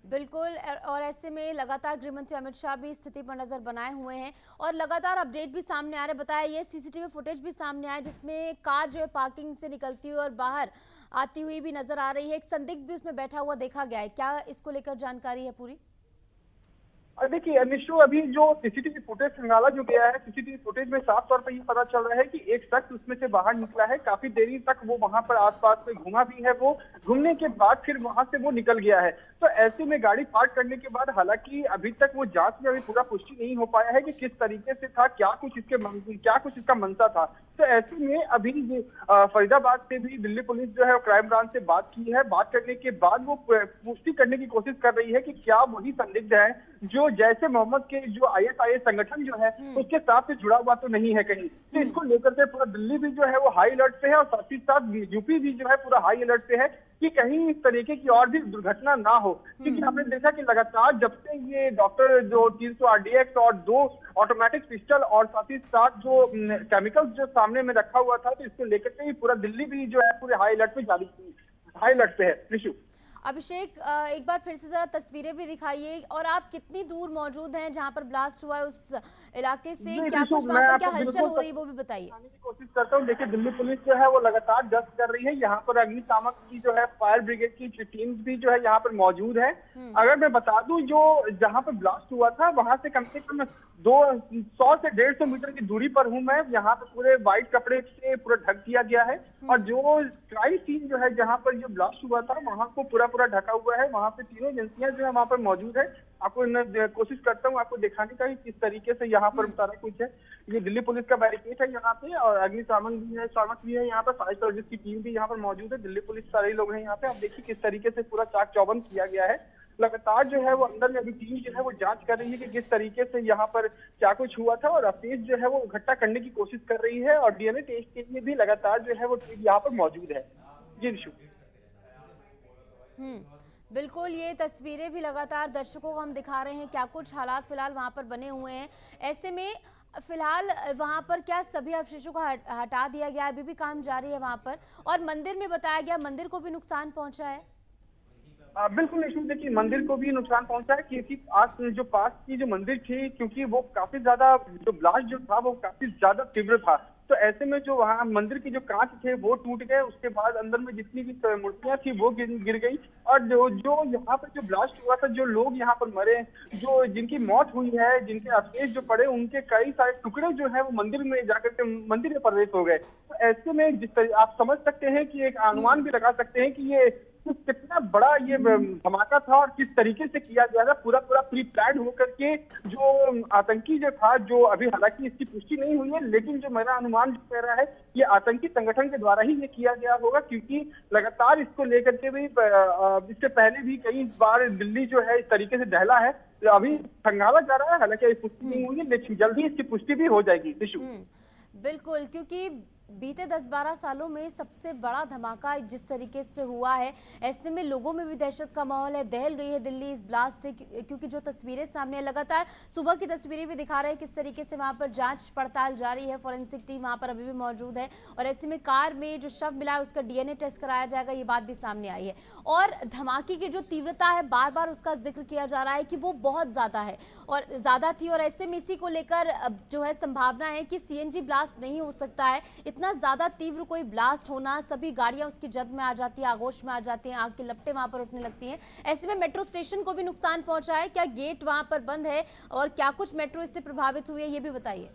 बिल्कुल। और ऐसे में लगातार गृहमंत्री अमित शाह भी स्थिति पर नजर बनाए हुए हैं और लगातार अपडेट भी सामने आ रहे। बताया ये सीसीटीवी फुटेज भी सामने आया जिसमें कार जो है पार्किंग से निकलती हुई और बाहर आती हुई भी नजर आ रही है। एक संदिग्ध भी उसमें बैठा हुआ देखा गया है। क्या इसको लेकर जानकारी है पूरी? देखिए निशु, अभी जो सीसीटीवी फुटेज खंगाला जो गया है, सीसीटीवी फुटेज में साफ तौर पर ये पता चल रहा है कि एक शख्स उसमें से बाहर निकला है। काफी देरी तक वो वहां पर आसपास में घूमा भी है। वो घूमने के बाद फिर वहां से वो निकल गया है। तो ऐसे में गाड़ी पार्क करने के बाद, हालांकि अभी तक वो जांच में अभी पूरा पुष्टि नहीं हो पाया है कि किस तरीके से था, क्या कुछ इसका मंशा था। तो ऐसे में अभी फरीदाबाद से भी दिल्ली पुलिस जो है क्राइम ब्रांच से बात की है। बात करने के बाद वो पुष्टि करने की कोशिश कर रही है कि क्या वही संदिग्ध है जो जैसे मोहम्मद के जो ISIS संगठन जो है उसके साथ से जुड़ा हुआ तो नहीं है कहीं। तो इसको लेकर के पूरा दिल्ली भी जो है वो हाई अलर्ट पे है और साथ ही साथ यूपी भी जो है पूरा हाई अलर्ट पे है कि कहीं इस तरीके की और भी दुर्घटना ना हो। क्योंकि आपने देखा कि लगातार जब से ये डॉक्टर जो 300 RDX और 2 ऑटोमेटिक पिस्टल और साथ ही साथ जो केमिकल्स जो सामने में रखा हुआ था, तो इसको लेकर के पूरा दिल्ली भी जो है पूरे हाई अलर्ट पे है। निशु, अभिषेक, एक बार फिर से जरा तस्वीरें भी दिखाइए और आप कितनी दूर मौजूद हैं जहां पर ब्लास्ट हुआ है उस इलाके से? क्या कुछ वहां पर क्या हलचल हो रही है वो भी बताइए। कोशिश करता हूँ। देखिए, दिल्ली पुलिस जो है वो लगातार गश्त कर रही है। यहाँ पर अग्निशामक की जो है फायर ब्रिगेड की टीम भी जो है यहाँ पर मौजूद है। अगर मैं बता दूं, जो जहाँ पर ब्लास्ट हुआ था वहां से कम 100 से 150 मीटर की दूरी पर हूँ मैं। यहाँ पे पूरे व्हाइट कपड़े से पूरा ढक दिया गया है और जो क्राइम सीन जो है जहाँ पर जो ब्लास्ट हुआ था वहां को पूरा ढका हुआ है। वहां पे तीनों एजेंसियां जो है वहां पर मौजूद है। आपको कोशिश करता हूँ आपको दिखाने का किस तरीके से यहाँ पर सारा कुछ है। ये दिल्ली पुलिस का बैरिकेड है यहाँ पे और अग्निशामक भी है यहाँ पर, फायर सर्विस की टीम भी यहाँ पर मौजूद है। दिल्ली पुलिस सारे लोग हैं यहाँ पे। आप देखिए किस तरीके से पूरा चाक चौबंद किया गया है। लगातार जो है वो अंदर में अभी टीम जो है वो जांच कर रही है कि किस तरीके से यहाँ पर क्या कुछ हुआ था और अवशेष जो है वो इकट्ठा करने की कोशिश कर रही है और DNA टेस्ट के लिए भी लगातार जो है वो टीम यहाँ पर मौजूद है। जी निशु। बिल्कुल, ये तस्वीरें भी लगातार दर्शकों को हम दिखा रहे हैं क्या कुछ हालात फिलहाल वहां पर बने हुए हैं। ऐसे में फिलहाल वहां पर क्या सभी अवशेषों को हटा दिया गया? अभी भी काम जारी है वहां पर। और मंदिर में बताया गया मंदिर को भी नुकसान पहुंचा है। बिल्कुल निशु, देखिए मंदिर को भी नुकसान पहुंचा है क्योंकि आज जो पास की जो मंदिर थी, क्योंकि वो काफी ज्यादा जो ब्लास्ट जो था वो काफी ज्यादा तीव्र था। तो ऐसे में जो वहाँ मंदिर की जो कांच थे वो टूट गए। उसके बाद अंदर में जितनी भी मूर्तियां थी वो गिर गई और जो यहाँ पर जो ब्लास्ट हुआ था, जो लोग यहाँ पर मरे, जो जिनकी मौत हुई है, जिनके अवशेष जो पड़े, उनके कई सारे टुकड़े जो है वो मंदिर में जाकर के मंदिर में प्रवेश हो गए। तो ऐसे में आप समझ सकते हैं कि एक अनुमान भी लगा सकते हैं कि ये कितना बड़ा ये धमाका था और किस तरीके से किया गया था। पूरा प्री प्लान होकर के जो आतंकी जो था, जो अभी हालांकि इसकी पुष्टि नहीं हुई है, लेकिन जो मेरा अनुमान जो कह रहा है ये आतंकी संगठन के द्वारा ही ये किया गया होगा। क्योंकि लगातार इसको लेकर के भी इससे पहले भी कई बार दिल्ली जो है इस तरीके से दहला है। तो अभी खंगाला जा रहा है, हालांकि पुष्टि नहीं हुई है, लेकिन जल्दी इसकी पुष्टि भी हो जाएगी। बिल्कुल, क्योंकि बीते 10-12 सालों में सबसे बड़ा धमाका जिस तरीके से हुआ है, ऐसे में लोगों में भी दहशत का माहौल है। दहल गई है दिल्ली इस ब्लास्ट से, क्योंकि जो तस्वीरें सामने लगातार सुबह की तस्वीरें भी दिखा रहे हैं किस तरीके से वहां पर जांच पड़ताल जारी है। फॉरेंसिक टीम वहां पर अभी भी मौजूद है और ऐसे में कार में जो शव मिला है उसका DNA टेस्ट कराया जाएगा, ये बात भी सामने आई है। और धमाके की जो तीव्रता है, बार बार उसका जिक्र किया जा रहा है कि वो बहुत ज्यादा है और ज्यादा थी और ऐसे में इसी को लेकर जो है संभावना है कि CNG ब्लास्ट नहीं हो सकता है। इतना ज्यादा तीव्र कोई ब्लास्ट होना, सभी गाड़ियां उसकी जद में आ जाती है, आगोश में आ जाती हैं, आग की लपटें वहां पर उठने लगती हैं। ऐसे में मेट्रो स्टेशन को भी नुकसान पहुंचा है। क्या गेट वहां पर बंद है और क्या कुछ मेट्रो इससे प्रभावित हुई है, ये भी बताइए।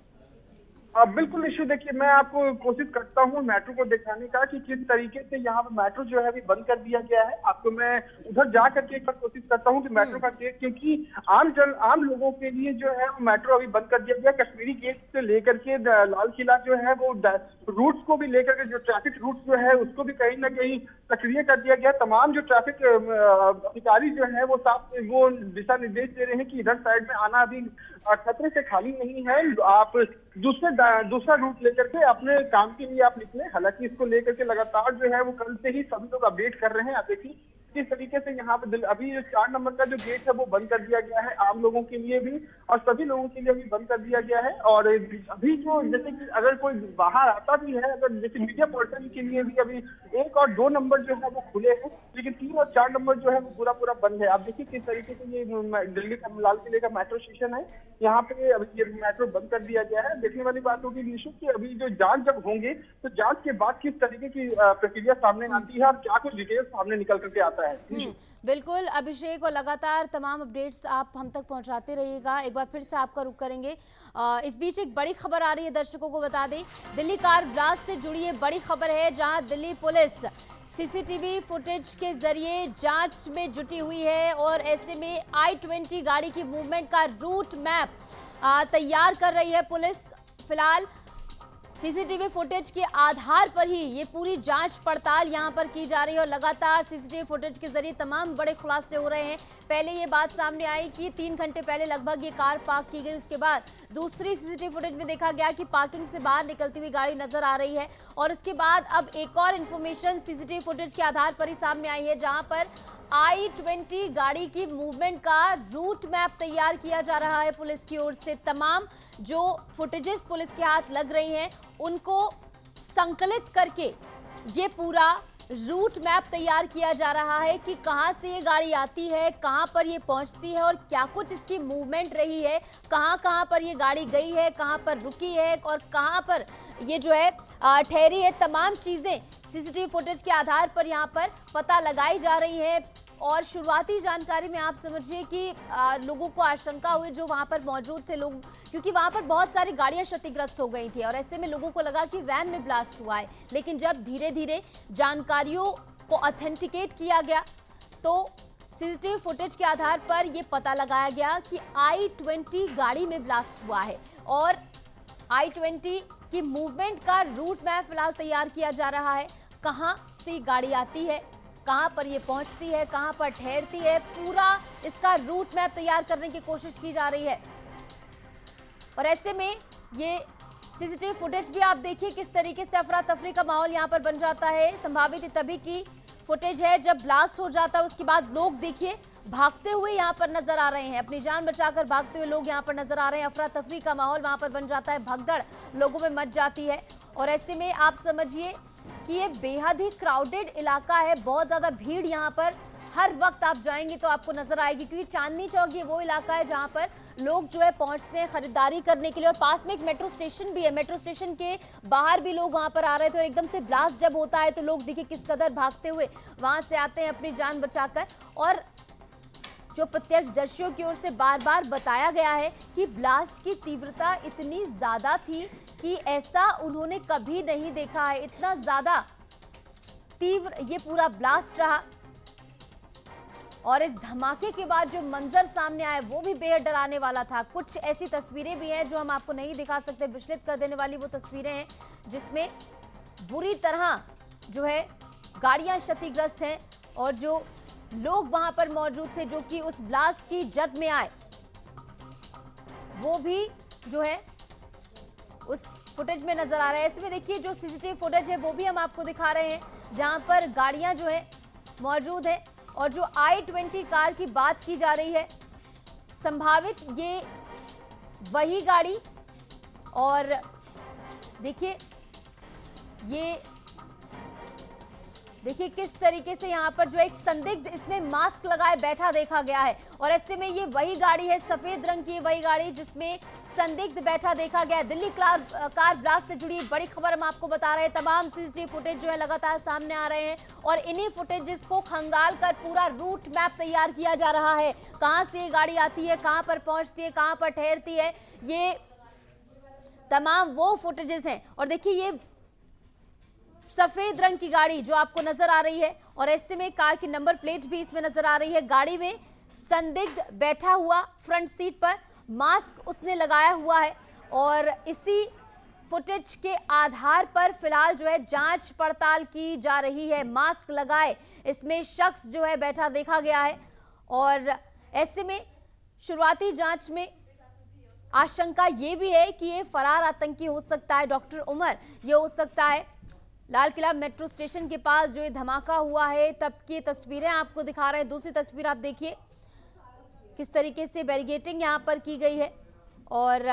बिल्कुल निशु, देखिए मैं आपको कोशिश करता हूँ मेट्रो को दिखाने का कि किस तरीके से यहाँ पर मेट्रो जो है अभी बंद कर दिया गया है। आपको मैं उधर जा करके एक बार कोशिश करता हूँ कि मेट्रो का गेट, क्योंकि आम लोगों के लिए जो है वो मेट्रो अभी बंद कर दिया गया। कश्मीरी गेट से लेकर के लाल किला जो है वो रूट्स को भी लेकर के, जो ट्रैफिक रूट्स जो है उसको भी कहीं ना कहीं सक्रिय कर दिया गया। तमाम जो ट्रैफिक अधिकारी जो है वो दिशा निर्देश दे रहे हैं कि इधर साइड में आना अभी खतरे से खाली नहीं है। आप दूसरा रूट लेकर के अपने काम के लिए आप निकले। हालांकि इसको लेकर के लगातार जो है वो कल से ही सभी लोग अपडेट कर रहे हैं। आप देखिए किस तरीके से यहाँ पे अभी 4 नंबर का जो गेट है वो बंद कर दिया गया है आम लोगों के लिए भी, और सभी लोगों के लिए भी बंद कर दिया गया है। और अभी जो जैसे कि अगर कोई बाहर आता भी है, अगर जैसे मीडिया पर्सन के लिए भी अभी 1 और 2 नंबर जो है वो खुले हैं, लेकिन 3 और 4 नंबर जो है वो पूरा बंद है। आप देखिए किस तरीके से ये दिल्ली का लाल किले का मेट्रो स्टेशन है, यहाँ पे अभी ये मेट्रो बंद कर दिया गया है। देखने वाली बात होगी निशु की अभी जो जांच जब होंगे तो जांच के बाद किस तरीके की प्रक्रिया सामने आती है और क्या कुछ डिटेल्स सामने निकल करके आता है। बिल्कुल अभिषेक, और लगातार तमाम अपडेट्स आप हम तक पहुंचाते रहिएगा। एक बार फिर से आपका रुख करेंगे। इस बीच एक बड़ी खबर आ रही है, दर्शकों को बता दें, दिल्ली कार ब्लास्ट से जुड़ी ये बड़ी खबर है, जहां दिल्ली पुलिस सीसीटीवी फुटेज के जरिए जांच में जुटी हुई है और ऐसे में I-20 गाड़ी की मूवमेंट का रूट मैप तैयार कर रही है पुलिस। फिलहाल सीसीटीवी फुटेज के आधार पर ही ये पूरी जांच पड़ताल यहां पर की जा रही है और लगातार सीसीटीवी फुटेज के जरिए तमाम बड़े खुलासे हो रहे हैं। पहले ये बात सामने आई कि 3 घंटे पहले लगभग ये कार पार्क की गई, उसके बाद दूसरी सीसीटीवी फुटेज में देखा गया कि पार्किंग से बाहर निकलती हुई गाड़ी नजर आ रही है और इसके बाद अब एक और इन्फॉर्मेशन सीसीटीवी फुटेज के आधार पर ही सामने आई है, जहां पर I-20 गाड़ी की मूवमेंट का रूट मैप तैयार किया जा रहा है पुलिस की ओर से। तमाम जो फुटेजेस पुलिस के हाथ लग रही हैं उनको संकलित करके ये पूरा रूट मैप तैयार किया जा रहा है कि कहां से ये गाड़ी आती है, कहां पर ये पहुंचती है और क्या कुछ इसकी मूवमेंट रही है, कहां पर ये गाड़ी गई है, कहां पर रुकी है और कहां पर ये जो है ठहरी है। तमाम चीजें सीसीटीवी फुटेज के आधार पर यहां पर पता लगाई जा रही है। और शुरुआती जानकारी में आप समझिए कि लोगों को आशंका हुई, जो वहां पर मौजूद थे लोग, क्योंकि वहां पर बहुत सारी गाड़ियां क्षतिग्रस्त हो गई थी और ऐसे में लोगों को लगा कि वैन में ब्लास्ट हुआ है। लेकिन जब धीरे धीरे जानकारियों को ऑथेंटिकेट किया गया तो सीसीटीवी फुटेज के आधार पर यह पता लगाया गया कि I-20 गाड़ी में ब्लास्ट हुआ है और I-20 की मूवमेंट का रूट मैप फिलहाल तैयार किया जा रहा है। कहां से गाड़ी आती है, कहां पर ये पहुंचती है, कहां पर ठहरती है, पूरा इसका रूट मैप तैयार करने की कोशिश की जा रही है। और ऐसे में ये सीसीटीवी फुटेज भी आप देखिए किस तरीके से अफरा तफरी का माहौल यहां पर बन जाता है। संभावित तभी की फुटेज है जब ब्लास्ट हो जाता है, उसके बाद लोग देखिए भागते हुए यहां पर नजर आ रहे हैं, अपनी जान बचाकर भागते हुए लोग यहां पर नजर आ रहे हैं। अफरा तफरी का माहौल वहां पर बन जाता है, भगदड़ लोगों में मच जाती है और ऐसे में आप समझिए कि ये बेहद ही क्राउडेड इलाका है, बहुत ज्यादा भीड़ यहाँ पर हर वक्त आप जाएंगे तो आपको नजर आएगी, क्योंकि चांदनी चौक ये वो इलाका है जहाँ पर लोग जो है पहुंचते हैं खरीदारी करने के लिए और पास में एक मेट्रो स्टेशन भी है। मेट्रो स्टेशन के बाहर भी लोग वहां पर आ रहे थे और एकदम से ब्लास्ट जब होता है तो लोग देखिए किस कदर भागते हुए वहां से आते हैं अपनी जान बचाकर। और जो प्रत्यक्षदर्शियों की ओर से बार बार बताया गया है कि ब्लास्ट की तीव्रता इतनी ज्यादा थी कि ऐसा उन्होंने कभी नहीं देखा है, इतना ज्यादा तीव्र ये पूरा ब्लास्ट रहा। और इस धमाके के बाद जो मंजर सामने आए वो भी बेहद डराने वाला था। कुछ ऐसी तस्वीरें भी हैं जो हम आपको नहीं दिखा सकते, विचलित कर देने वाली वो तस्वीरें हैं जिसमें बुरी तरह जो है गाड़ियां क्षतिग्रस्त हैं और जो लोग वहां पर मौजूद थे जो कि उस ब्लास्ट की जद में आए वो भी जो है उस फुटेज में नजर आ रहा है। इसमें देखिए जो सीसीटीवी फुटेज है वो भी हम आपको दिखा रहे हैं जहां पर गाड़ियां जो है मौजूद है और जो I-20 कार की बात की जा रही है, संभावित ये वही गाड़ी। और देखिए ये देखिए किस तरीके से यहाँ पर जो एक संदिग्ध इसमें मास्क लगाए बैठा देखा गया है और ऐसे में ये वही गाड़ी है, सफेद रंग की वही गाड़ी जिसमें संदिग्ध बैठा देखा गया। दिल्ली कार ब्लास्ट से जुड़ी बड़ी खबर हम आपको बता रहे हैं। तमाम सीसीटीवी फुटेज जो है लगातार सामने आ रहे हैं और इन्हीं फुटेजेस को खंगाल कर पूरा रूट मैप तैयार किया जा रहा है। कहां से ये गाड़ी आती है, कहां पर पहुंचती है, कहां पर ठहरती है, ये तमाम वो फुटेजेस हैं। और देखिए ये सफेद रंग की गाड़ी जो आपको नजर आ रही है और ऐसे में कार की नंबर प्लेट भी इसमें नजर आ रही है। गाड़ी में संदिग्ध बैठा हुआ फ्रंट सीट पर, मास्क उसने लगाया हुआ है और इसी फुटेज के आधार पर फिलहाल जो है जांच पड़ताल की जा रही है। मास्क लगाए इसमें शख्स जो है बैठा देखा गया है और ऐसे में शुरुआती जांच में आशंका ये भी है कि ये फरार आतंकी हो सकता है डॉक्टर उमर, ये हो सकता है। लाल किला मेट्रो स्टेशन के पास जो ये धमाका हुआ है तब की तस्वीरें आपको दिखा रहे हैं। दूसरी तस्वीर आप देखिए किस तरीके से बैरिगेटिंग यहाँ पर की गई है और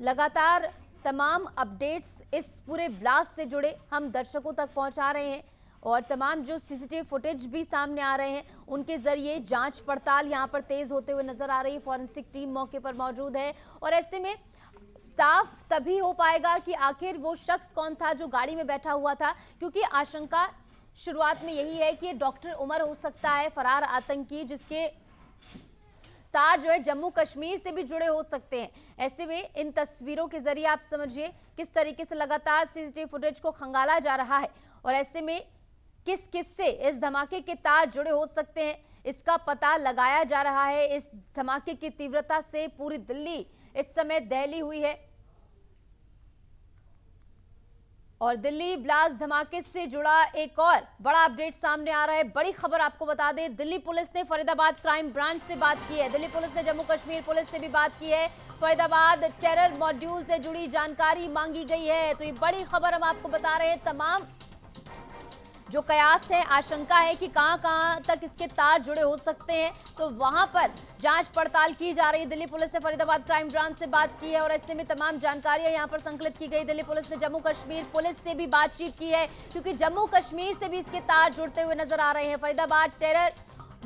लगातार तमाम अपडेट्स इस पूरे ब्लास्ट से जुड़े हम दर्शकों तक पहुंचा रहे हैं और तमाम जो सीसीटीवी फुटेज भी सामने आ रहे हैं उनके जरिए जांच पड़ताल यहां पर तेज होते हुए नजर आ रही है। फॉरेंसिक टीम मौके पर मौजूद है और ऐसे में साफ तभी हो पाएगा कि आखिर वो शख्स कौन था जो गाड़ी में बैठा हुआ था, क्योंकि आशंका शुरुआत में यही है कि डॉक्टर उमर हो सकता है फरार आतंकी जिसके तार जो है जम्मू कश्मीर से भी जुड़े हो सकते हैं। ऐसे में इन तस्वीरों के जरिए आप समझिए किस तरीके से लगातार सीसीटीवी फुटेज को खंगाला जा रहा है और ऐसे में किस किस से इस धमाके के तार जुड़े हो सकते हैं इसका पता लगाया जा रहा है। इस धमाके की तीव्रता से पूरी दिल्ली इस समय दहली हुई है और दिल्ली ब्लास्ट धमाके से जुड़ा एक और बड़ा अपडेट सामने आ रहा है। बड़ी खबर आपको बता दें, दिल्ली पुलिस ने फरीदाबाद क्राइम ब्रांच से बात की है। दिल्ली पुलिस ने जम्मू कश्मीर पुलिस से भी बात की है। फरीदाबाद टेरर मॉड्यूल से जुड़ी जानकारी मांगी गई है। तो ये बड़ी खबर हम आपको बता रहे हैं। तमाम जो कयास है, आशंका है कि कहां तक इसके तार जुड़े हो सकते हैं, तो वहां पर जांच पड़ताल की जा रही है। दिल्ली पुलिस ने फरीदाबाद क्राइम ब्रांच से बात की है और ऐसे में तमाम जानकारियां यहां पर संकलित की गई। दिल्ली पुलिस ने जम्मू कश्मीर पुलिस से भी बातचीत की है क्योंकि जम्मू कश्मीर से भी इसके तार जुड़ते हुए नजर आ रहे हैं। फरीदाबाद टेरर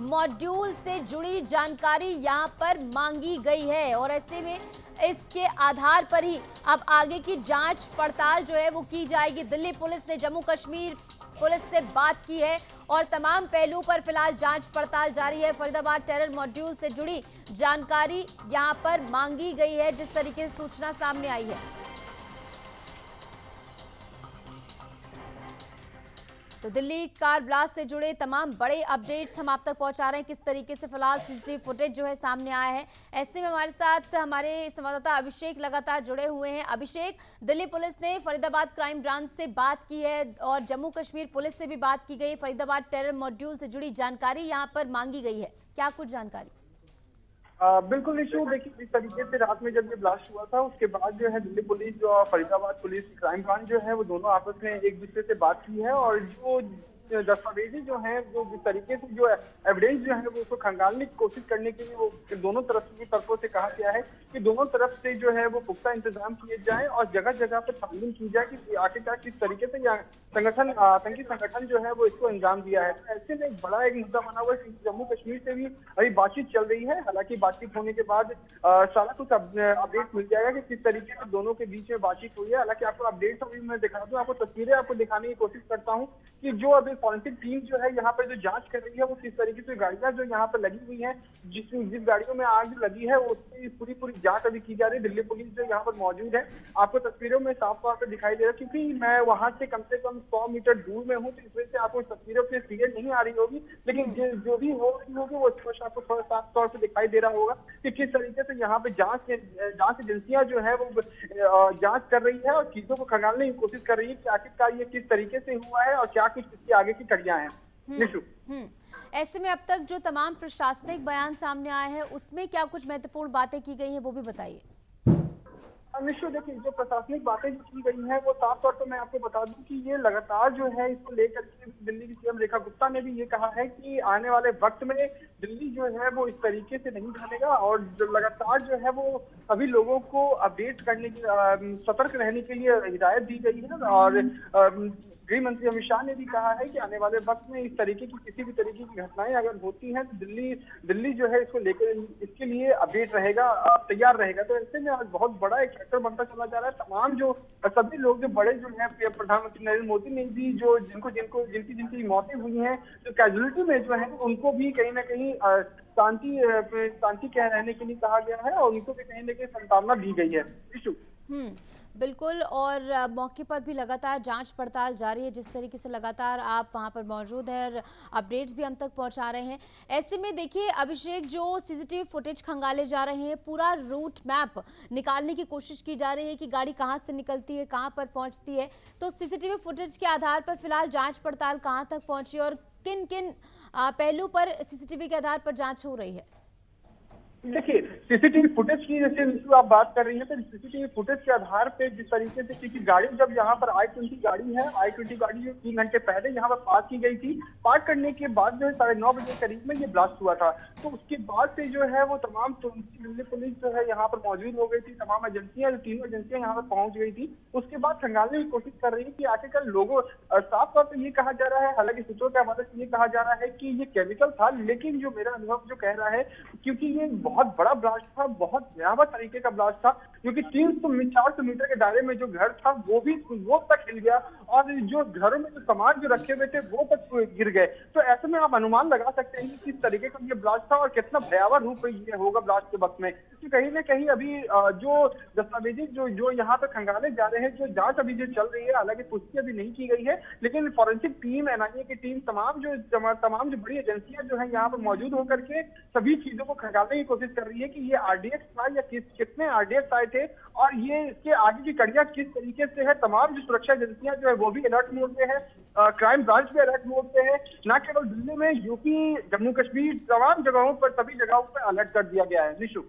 मॉड्यूल से जुड़ी जानकारी यहां पर मांगी गई है और ऐसे में इसके आधार पर ही अब आगे की जांच पड़ताल जो है वो की जाएगी। दिल्ली पुलिस ने जम्मू कश्मीर पुलिस से बात की है और तमाम पहलुओं पर फिलहाल जांच पड़ताल जारी है। फरीदाबाद टेरर मॉड्यूल से जुड़ी जानकारी यहां पर मांगी गई है जिस तरीके से सूचना सामने आई है। तो दिल्ली कार ब्लास्ट से जुड़े तमाम बड़े अपडेट्स हम आप तक पहुंचा रहे हैं। किस तरीके से फिलहाल सीसीटीवी फुटेज जो है सामने आया है। ऐसे में हमारे साथ हमारे संवाददाता अभिषेक लगातार जुड़े हुए हैं। अभिषेक, दिल्ली पुलिस ने फरीदाबाद क्राइम ब्रांच से बात की है और जम्मू कश्मीर पुलिस से भी बात की गई। फरीदाबाद टेरर मॉड्यूल से जुड़ी जानकारी यहाँ पर मांगी गई है, क्या कुछ जानकारी? बिल्कुल निशु, देखिए जिस तरीके से रात में जब ये ब्लास्ट हुआ था उसके बाद जो है दिल्ली पुलिस जो फरीदाबाद पुलिस क्राइम ब्रांच जो है वो दोनों आपस में एक दूसरे से बात की है और जो दस्तावेजी जो है जो जिस तरीके से जो एविडेंस जो है वो उसको खंगालने की कोशिश करने के लिए वो दोनों तरफों से कहा गया है कि दोनों तरफ से जो है वो पुख्ता इंतजाम किए जाए और जगह जगह पर छानबीन की जाए कि आखिरकार किस तरीके से यह संगठन आतंकी संगठन जो है वो इसको अंजाम दिया है। तो ऐसे में एक बड़ा एक मुद्दा बना हुआ है कि जम्मू कश्मीर से भी अभी बातचीत चल रही है। हालांकि बातचीत होने के बाद सारा कुछ अपडेट मिल जाएगा कि किस तरीके से दोनों के बीच में बातचीत हुई है। हालांकि आपको अपडेट्स अभी मैं दिखा दूं, आपको तस्वीरें आपको दिखाने की कोशिश करता हूँ कि जो अभी फॉरेंसिक टीम जो है यहाँ पर जो जांच कर रही है वो किस तरीके से गाड़ियां जो यहाँ पर लगी हुई हैं, जिस गाड़ियों में आग लगी है उसकी पूरी जांच अभी की जा रही है। दिल्ली पुलिस जो यहाँ पर मौजूद है, आपको तस्वीरों में साफ तौर पर दिखाई दे रहा है क्योंकि मैं वहां से कम 100 मीटर दूर में हूँ, तो इस वजह से आपको तस्वीरों पे क्लियर नहीं आ रही होगी, लेकिन जो भी हो रही होगी वो स्पष्ट आपको थोड़ा साफ तौर पर दिखाई दे रहा होगा कि किस तरीके से यहाँ पे जांच एजेंसियां जो है वो जांच कर रही है और चीजों को खंगालने की कोशिश कर रही है कि आखिरकार ये किस तरीके से हुआ है और क्या कुछ इसकी आगे की कड़ियां हैं। ऐसे में अब तक जो तमाम प्रशासनिक बयान सामने आए हैं उसमें क्या कुछ महत्वपूर्ण बातें की गई हैं वो भी बताइए। निश्चय, देखिए जो प्रशासनिक बातें जो की गई हैं वो साफ तौर पर मैं आपको बता दूं कि ये लगातार जो है इसको लेकर के दिल्ली की सीएम रेखा गुप्ता ने भी ये कहा है कि आने वाले वक्त में दिल्ली जो है वो इस तरीके से नहीं ढलेगा और जो लगातार जो है वो सभी लोगों को अपडेट करने की सतर्क रहने के लिए हिदायत दी गई है। और गृह मंत्री अमित शाह ने भी कहा है कि आने वाले वक्त में इस तरीके की किसी भी तरीके की घटनाएं अगर होती हैं तो दिल्ली जो है इसको लेकर इसके लिए अपडेट रहेगा, तैयार रहेगा। तो ऐसे में आज बहुत बड़ा एक फैक्टर बनता चला जा रहा है। तमाम जो सभी लोग जो बड़े जो है प्रधानमंत्री नरेंद्र मोदी ने भी जो जिनकी मौतें हुई हैं, जो कैजुअलिटी में जो है उनको भी कहीं ना कहीं शांति कह रहने के लिए कहा गया है और उनको भी कहीं ना कहीं सांत्वना दी गई है। इशू बिल्कुल, और मौके पर भी लगातार जांच पड़ताल जारी है। जिस तरीके से लगातार आप वहां पर मौजूद हैं और अपडेट्स भी हम तक पहुंचा रहे हैं। ऐसे में देखिए अभिषेक, जो सीसीटीवी फुटेज खंगाले जा रहे हैं, पूरा रूट मैप निकालने की कोशिश की जा रही है कि गाड़ी कहां से निकलती है, कहां पर पहुंचती है। तो सीसीटीवी फुटेज के आधार पर फिलहाल जाँच पड़ताल कहाँ तक पहुंची और किन किन पहलू पर सीसीटीवी के आधार पर जाँच हो रही है? देखिए सीसीटीवी फुटेज की जैसे इशू आप बात कर रही हैं, तो सीसीटीवी फुटेज के आधार पे जिस तरीके से, क्योंकि गाड़ी जब यहाँ पर I-20 गाड़ी है, I-20 गाड़ी जो 3 घंटे पहले यहाँ पर पार्क की गई थी, पार्क करने के बाद जो है 9:30 बजे करीब में ये ब्लास्ट हुआ था। तो उसके बाद से जो है वो तमाम दिल्ली पुलिस जो है यहाँ पर मौजूद हो गई थी, तमाम एजेंसियां, तीनों एजेंसियां यहाँ पर पहुंच गई थी। उसके बाद खंगालने की कोशिश कर रही है कि आखिरकार लोगों, साफ तौर पर ये कहा जा रहा है, हालांकि सूत्रों के हवाले से ये कहा जा रहा है कि ये केमिकल था, लेकिन जो मेरा अनुभव जो कह रहा है, क्योंकि ये बहुत बड़ा ब्लास्ट था, बहुत भयावह तरीके का ब्लास्ट था, क्योंकि 300-400 मीटर के दायरे में जो घर था वो तक हिल गया, और जो घरों में जो सामान जो रखे हुए थे वो तक गिर गए। तो ऐसे में आप अनुमान लगा सकते हैं कि किस तरीके का ये ब्लास्ट था और कितना भयावह रूप ये होगा ब्लास्ट के वक्त में। तो कहीं ना कहीं अभी जो दस्तावेजी जो यहाँ पे खंगाले जा रहे हैं, जो जांच अभी जो चल रही है, हालांकि पुष्टि अभी नहीं की गई है, लेकिन फॉरेंसिक टीम, NIA की टीम, तमाम जो बड़ी एजेंसियां जो है यहाँ पर मौजूद होकर के सभी चीजों को खंगालने की कोशिश कर रही है कि ये RDX था या कितने RDX आए थे, और ये इसके आगे की कड़ियां किस तरीके से है। तमाम जो सुरक्षा एजेंसियां जो है वो भी अलर्ट मोड पे है, क्राइम ब्रांच भी अलर्ट मोड पे है, न केवल दिल्ली में, यूपी, जम्मू कश्मीर, तमाम जगहों पर, सभी जगहों पर अलर्ट कर दिया गया है। निशु,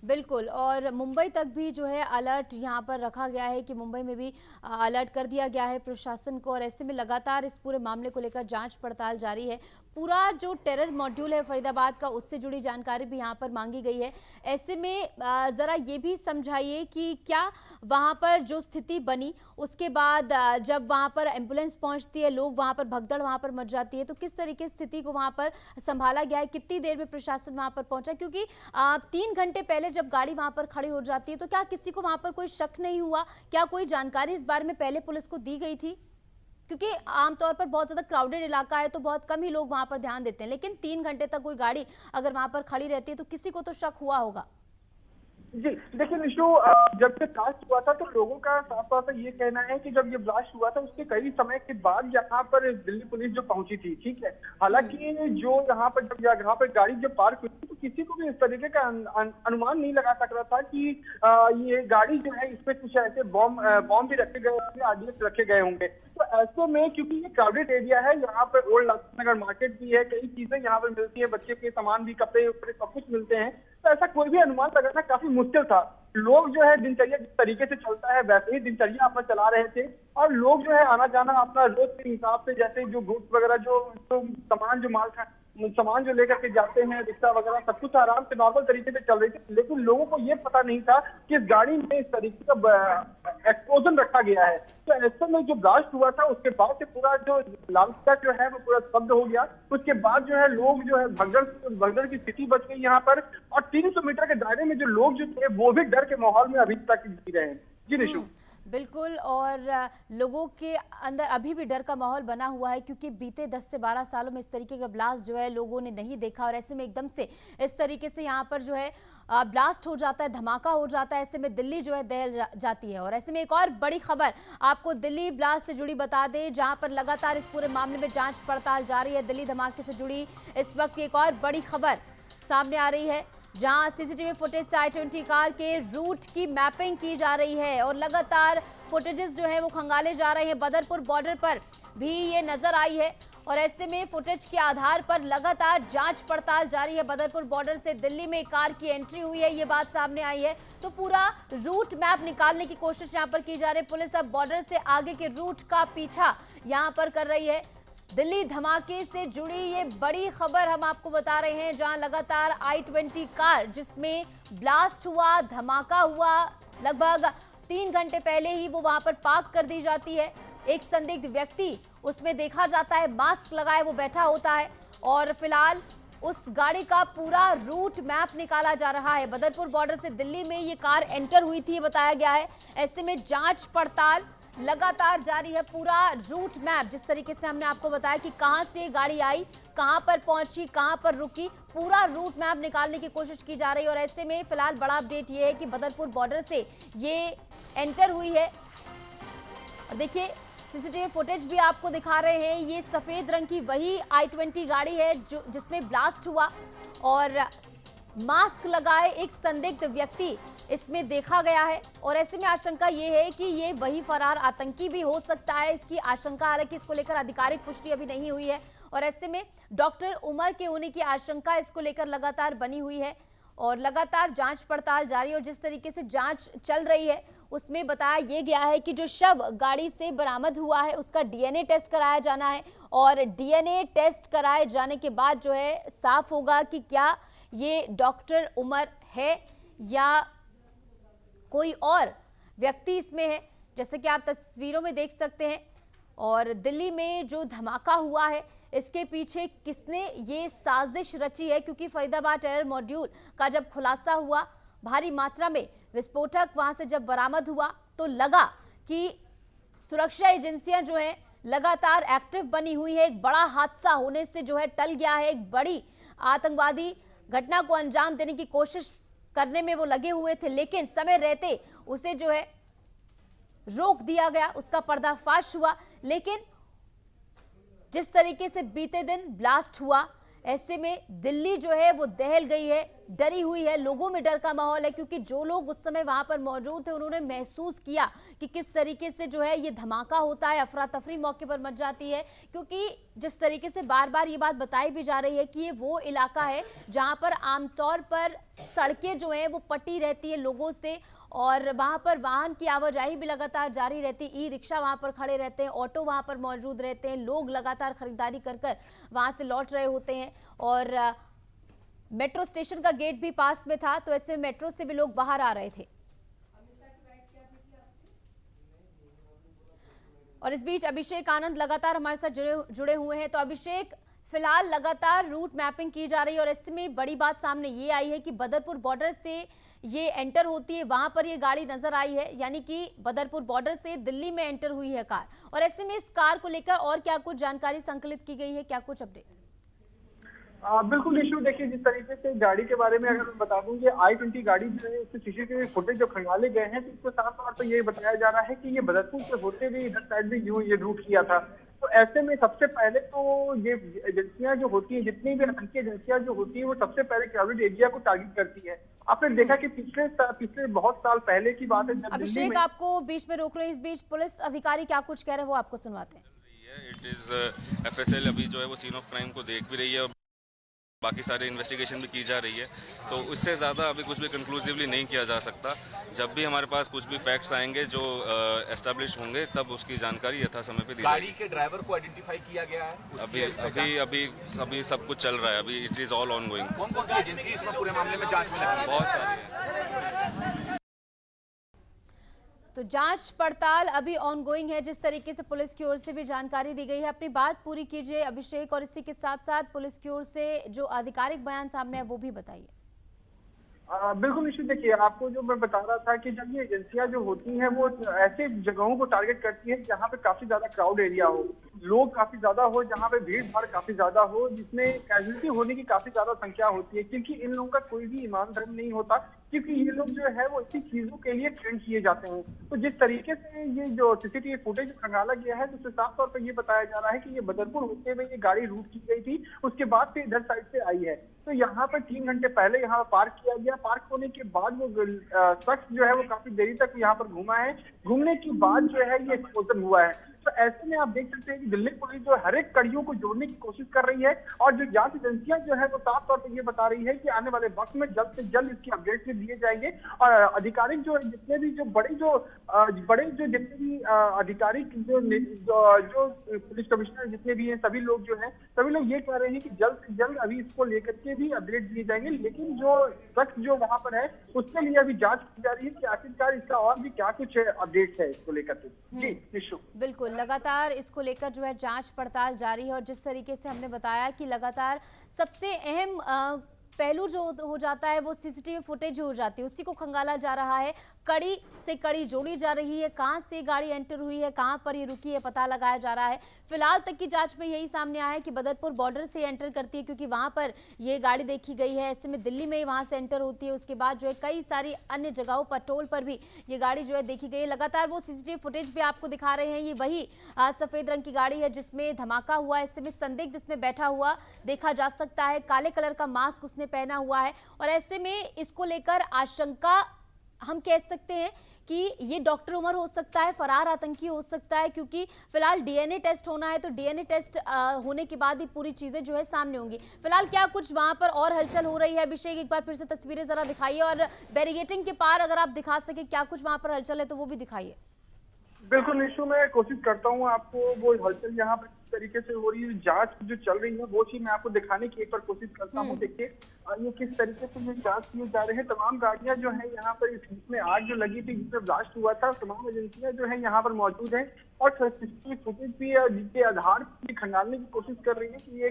बिल्कुल, और मुंबई तक भी जो है अलर्ट यहाँ पर रखा गया है कि मुंबई में भी अलर्ट कर दिया गया है प्रशासन को, और ऐसे में लगातार इस पूरे मामले को लेकर जांच पड़ताल जारी है। पूरा जो टेरर मॉड्यूल है फरीदाबाद का, उससे जुड़ी जानकारी भी यहाँ पर मांगी गई है। ऐसे में ज़रा ये भी समझाइए कि क्या वहाँ पर जो स्थिति बनी उसके बाद जब वहाँ पर एम्बुलेंस पहुँचती है, लोग वहाँ पर भगदड़ वहाँ पर मच जाती है, तो किस तरीके से स्थिति को वहाँ पर संभाला गया है, कितनी देर में प्रशासन वहाँ पर पहुँचा? क्योंकि 3 घंटे पहले जब गाड़ी वहाँ पर खड़ी हो जाती है तो क्या किसी को वहाँ पर कोई शक नहीं हुआ? क्या कोई जानकारी इस बारे में पहले पुलिस को दी गई थी? क्योंकि आमतौर पर बहुत ज़्यादा क्राउडेड इलाका है तो बहुत कम ही लोग वहाँ पर ध्यान देते हैं, लेकिन 3 घंटे तक कोई गाड़ी अगर वहाँ पर खड़ी रहती है तो किसी को तो शक हुआ होगा। जी देखिए निशु, जब ये ब्लास्ट हुआ था तो लोगों का साफ तौर पर ये कहना है कि जब ये ब्लास्ट हुआ था उसके कई समय के बाद यहाँ पर दिल्ली पुलिस जो पहुंची थी, ठीक है, हालांकि जो यहाँ पर जब यहाँ पर गाड़ी जब पार्क हुई तो किसी को भी इस तरीके का अनुमान नहीं लगा सक रहा था कि ये गाड़ी जो है इस पे कुछ ऐसे बॉम्ब भी रखे गए होंगे, RDX रखे गए होंगे। तो ऐसे में क्योंकि ये क्राउडेड एरिया है, यहाँ पर ओल्ड नगर मार्केट भी है, कई चीजें यहाँ पर मिलती है, बच्चे के सामान भी, कपड़े उपड़े सब कुछ मिलते हैं, तो ऐसा कोई भी अनुमान लगाना काफी मुश्किल था। लोग जो है दिनचर्या जिस तरीके से चलता है वैसे ही दिनचर्या अपना चला रहे थे, और लोग जो है आना जाना अपना रोज के हिसाब से, जैसे जो गुड्स वगैरह जो सामान जो लेकर के जाते हैं, रिक्शा वगैरह सब कुछ आराम से नॉर्मल तरीके से चल रही थी। लेकिन लोगों को ये पता नहीं था कि इस गाड़ी में इस तरीके का एक्सप्लोजन रखा गया है। तो ऐसे में जो ब्लास्ट हुआ था उसके बाद से पूरा जो लालकिला जो है वो पूरा स्तब्ध हो गया। उसके बाद जो है लोग जो है भगदड़ की स्थिति बच गई यहाँ पर, और 300 मीटर के दायरे में जो लोग जो थे वो भी डर के माहौल में अभी तक जी रहे हैं। जी निशु, बिल्कुल, और लोगों के अंदर अभी भी डर का माहौल बना हुआ है क्योंकि बीते 10 से 12 सालों में इस तरीके का ब्लास्ट जो है लोगों ने नहीं देखा, और ऐसे में एकदम से इस तरीके से यहाँ पर जो है ब्लास्ट हो जाता है, धमाका हो जाता है, ऐसे में दिल्ली जो है दहल जाती है। और ऐसे में एक और बड़ी खबर आपको दिल्ली ब्लास्ट से जुड़ी बता दें, जहां पर लगातार इस पूरे मामले में जांच पड़ताल जारी है। दिल्ली धमाके से जुड़ी इस वक्त एक और बड़ी खबर सामने आ रही है, जहां सीसीटीवी फुटेज से I-20 कार के रूट की मैपिंग की जा रही है, और लगातार फुटेजेस जो है वो खंगाले जा रहे हैं। बदरपुर बॉर्डर पर भी ये नजर आई है, और ऐसे में फुटेज के आधार पर लगातार जांच पड़ताल जारी है। बदरपुर बॉर्डर से दिल्ली में कार की एंट्री हुई है, ये बात सामने आई है, तो पूरा रूट मैप निकालने की कोशिश यहाँ पर की जा रही है। पुलिस अब बॉर्डर से आगे के रूट का पीछा यहाँ पर कर रही है। दिल्ली धमाके से जुड़ी ये बड़ी खबर हम आपको बता रहे हैं, जहां लगातार I-20 कार जिसमें ब्लास्ट हुआ, धमाका हुआ, लगभग 3 घंटे पहले ही वो वहां पर पार्क कर दी जाती है। एक संदिग्ध व्यक्ति उसमें देखा जाता है, मास्क लगाए वो बैठा होता है, और फिलहाल उस गाड़ी का पूरा रूट मैप निकाला जा रहा है। बदरपुर बॉर्डर से दिल्ली में ये कार एंटर हुई थी बताया गया है। ऐसे में जांच पड़ताल लगातार जारी है। पूरा रूट मैप, जिस तरीके से हमने आपको बताया कि कहां से गाड़ी आई, कहां पर पहुंची, कहां पर रुकी, पूरा रूट मैप निकालने की कोशिश की जा रही है। और ऐसे में फिलहाल बड़ा अपडेट ये है कि बदरपुर बॉर्डर से ये एंटर हुई है। और देखिए सीसीटीवी फुटेज भी आपको दिखा रहे हैं, ये सफेद रंग की वही I-20 गाड़ी है जो जिसमें ब्लास्ट हुआ, और मास्क लगाए एक संदिग्ध व्यक्ति इसमें देखा गया है। और ऐसे में आशंका ये है कि ये वही फरार आतंकी भी हो सकता है, इसकी आशंका, हालांकि इसको लेकर आधिकारिक पुष्टि अभी नहीं हुई है। और ऐसे में डॉक्टर उमर के होने की आशंका इसको लेकर लगातार बनी हुई है। और लगातार जांच पड़ताल जारी। और जिस तरीके से जांच चल रही है उसमें बताया ये गया है कि जो शव गाड़ी से बरामद हुआ है उसका डीएनए टेस्ट कराया जाना है और डीएनए टेस्ट कराए जाने के बाद जो है साफ होगा कि क्या ये डॉक्टर उमर है या कोई और व्यक्ति इसमें है। जैसे कि आप तस्वीरों में देख सकते हैं। और दिल्ली में जो धमाका हुआ है इसके पीछे किसने ये साजिश रची है, क्योंकि फरीदाबाद टेरर मॉड्यूल का जब खुलासा हुआ, भारी मात्रा में विस्फोटक वहां से जब बरामद हुआ तो लगा कि सुरक्षा एजेंसियां जो हैं लगातार एक्टिव बनी हुई है। एक बड़ा हादसा होने से जो है टल गया है। एक बड़ी आतंकवादी घटना को अंजाम देने की कोशिश करने में वो लगे हुए थे, लेकिन समय रहते उसे जो है रोक दिया गया, उसका पर्दाफाश हुआ। लेकिन जिस तरीके से बीते दिन ब्लास्ट हुआ, ऐसे में दिल्ली जो है वो दहल गई है, डरी हुई है, लोगों में डर का माहौल है, क्योंकि जो लोग उस समय वहां पर मौजूद थे उन्होंने महसूस किया कि किस तरीके से जो है ये धमाका होता है, अफरा तफरी मौके पर मच जाती है। क्योंकि जिस तरीके से बार बार ये बात बताई भी जा रही है कि ये वो इलाका है जहां पर आमतौर पर सड़कें जो हैं वो पटी रहती है लोगों से और वहां पर वाहन की आवाजाही भी लगातार जारी रहती है। ई रिक्शा वहां पर खड़े रहते हैं, ऑटो वहां पर मौजूद रहते हैं, लोग लगातार खरीदारी कर कर वहां से लौट रहे होते हैं और मेट्रो स्टेशन का गेट भी पास में था, तो ऐसे मेट्रो से भी लोग बाहर आ रहे थे। और इस बीच अभिषेक आनंद लगातार हमारे साथ जुड़े हुए हैं। तो अभिषेक, फिलहाल लगातार रूट मैपिंग की जा रही है और ऐसे में बड़ी बात सामने ये आई है कि बदरपुर बॉर्डर से ये एंटर होती है, वहां पर ये गाड़ी नजर आई है, यानी कि बदरपुर बॉर्डर से दिल्ली में एंटर हुई है कार। और ऐसे में इस कार को लेकर और क्या कुछ जानकारी संकलित की गई है, क्या कुछ अपडेट? बिल्कुल निशु, देखिए जिस तरीके से गाड़ी के बारे में अगर मैं बता दूं, ये i20 गाड़ी जो है उसके सीसीटीवी फुटेज जो खंगाले गए हैं तो इसको साफ तौर पर ये बताया जा रहा है कि ये बदरपुर से होते हुए इधर साइड भी यूं ये रूट किया था। तो ऐसे में सबसे पहले तो ये एजेंसियां जो होती हैं, जितनी भी आतंकी एजेंसियां जो होती हैं, वो सबसे पहले क्राउडेड एरिया को टारगेट करती है। आपने देखा कि पिछले बहुत साल पहले की बात है जब अभिषेक, आपको बीच में रोक रहे हैं, इस बीच पुलिस अधिकारी क्या कुछ कह रहे हैं वो आपको सुनवाते हैं। इट इज FSL अभी जो है वो सीन ऑफ क्राइम को देख भी रही है, बाकी सारे इन्वेस्टिगेशन भी की जा रही है, तो उससे ज़्यादा अभी कुछ भी कंक्लूसिवली नहीं किया जा सकता। जब भी हमारे पास कुछ भी फैक्ट्स आएंगे जो एस्टैब्लिश होंगे तब उसकी जानकारी यथा समय पे दी जाएगी। गाड़ी के ड्राइवर को आइडेंटिफाई किया गया है? अभी सब कुछ चल रहा है, अभी it is all on going. कौन कौन सी एजेंसी इसमें पूरे मामले में जांच में लगी है? बहुत सारी है। तो जांच पड़ताल अभी ऑनगोइंग है, जिस तरीके से पुलिस की ओर से भी जानकारी दी गई है। अपनी बात पूरी कीजिए अभिषेक, और इसी के साथ साथ पुलिस की ओर से जो आधिकारिक बयान सामने है वो भी बताइए। बिल्कुल निश्चित, देखिए आपको जो मैं बता रहा था कि जब ये एजेंसियां जो होती हैं वो ऐसे जगहों को टारगेट करती है जहाँ पे काफी ज्यादा क्राउड एरिया हो, लोग काफी ज्यादा हो, जहाँ पे भीड़ भाड़ काफी ज्यादा हो, जिसमें कैजुअलिटी होने की काफी ज्यादा संख्या होती है। क्योंकि इन लोगों का कोई भी ईमान धर्म नहीं होता, क्योंकि ये लोग जो है वो इसी चीजों के लिए ट्रेंड किए जाते हैं। तो जिस तरीके से ये जो सीसीटीवी फुटेज खंगाला गया है, उससे साफ तौर पर ये बताया जा रहा है कि ये बदरपुर होते हुए ये गाड़ी रूट की गई थी, उसके बाद से इधर साइड से आई है। तो यहाँ पर 3 घंटे पहले यहाँ पार्क किया गया। पार्क होने के बाद वो शख्स जो है वो काफी देरी तक यहाँ पर घूमा है। घूमने के बाद जो है ये एक्सप्लोजन हुआ है। तो ऐसे में आप देख सकते हैं कि दिल्ली पुलिस जो हर एक कड़ियों को जोड़ने की कोशिश कर रही है और जो जांच एजेंसियां जो है वो साफ तौर पर ये बता रही है कि आने वाले वक्त में जल्द से जल्द इसकी अपडेट भी दिए जाएंगे। और अधिकारिक जो जितने भी जितने भी अधिकारिक जो पुलिस कमिश्नर जितने भी हैं, सभी लोग जो हैं, सभी लोग ये कह रहे हैं कि जल्द से जल्द अभी इसको लेकर के भी अपडेट दिए जाएंगे। लेकिन जो शख्स जो वहां पर है उसके लिए अभी जांच की जा रही है कि आखिरकार इसका और भी क्या कुछ अपडेट है इसको लेकर के। जी निशु, बिल्कुल, लगातार इसको लेकर जो है जांच पड़ताल जारी है। और जिस तरीके से हमने बताया कि लगातार सबसे अहम पहलू जो हो जाता है वो सीसीटीवी फुटेज हो जाती है, उसी को खंगाला जा रहा है। कड़ी से कड़ी जोड़ी जा रही है, कहां से गाड़ी एंटर हुई है, कहां पर ये रुकी है, पता लगाया जा रहा है। फिलहाल तक की जांच में यही सामने आया है कि बदरपुर बॉर्डर से एंटर करती है, क्योंकि वहां पर ये गाड़ी देखी गई है। ऐसे में दिल्ली में वहां से एंटर होती है, उसके बाद जो है कई सारी अन्य जगहों पर टोल पर भी ये गाड़ी जो है देखी गई है। लगातार वो सीसीटीवी फुटेज भी आपको दिखा रहे हैं। ये वही सफेद रंग की गाड़ी है जिसमें धमाका हुआ। ऐसे में संदिग्ध इसमें बैठा हुआ देखा जा सकता है, काले कलर का मास्क उसने पहना हुआ है। और ऐसे में इसको लेकर आशंका हम कह सकते हैं कि ये डॉक्टर उमर हो सकता है, फरार आतंकी हो सकता है, क्योंकि फिलहाल डीएनए टेस्ट होना है, तो डीएनए टेस्ट होने के बाद ही पूरी चीजें जो है सामने होंगी। फिलहाल क्या कुछ वहां पर और हलचल हो रही है? अभिषेक, एक बार फिर से तस्वीरें जरा दिखाइए, और बैरिगेटिंग के पार अगर आप दिखा सके क्या कुछ वहां पर हलचल है तो वो भी दिखाइए। बिल्कुल निशु, मैं कोशिश करता हूँ आपको वो हलचल यहाँ पर किस तरीके से हो रही है, जांच जो चल रही है वो चीज मैं आपको दिखाने की एक बार कोशिश करता हूँ। देखिए ये किस तरीके से ये जांच किए जा रहे हैं। तमाम गाड़ियां जो है यहाँ पर इसमें आग जो लगी थी, जिसमें ब्लास्ट हुआ था, तमाम एजेंसियां जो है यहाँ पर मौजूद हैं और सीसीटीवी फुटेज भी जिसके आधार पर खंगालने की कोशिश कर रही है कि ये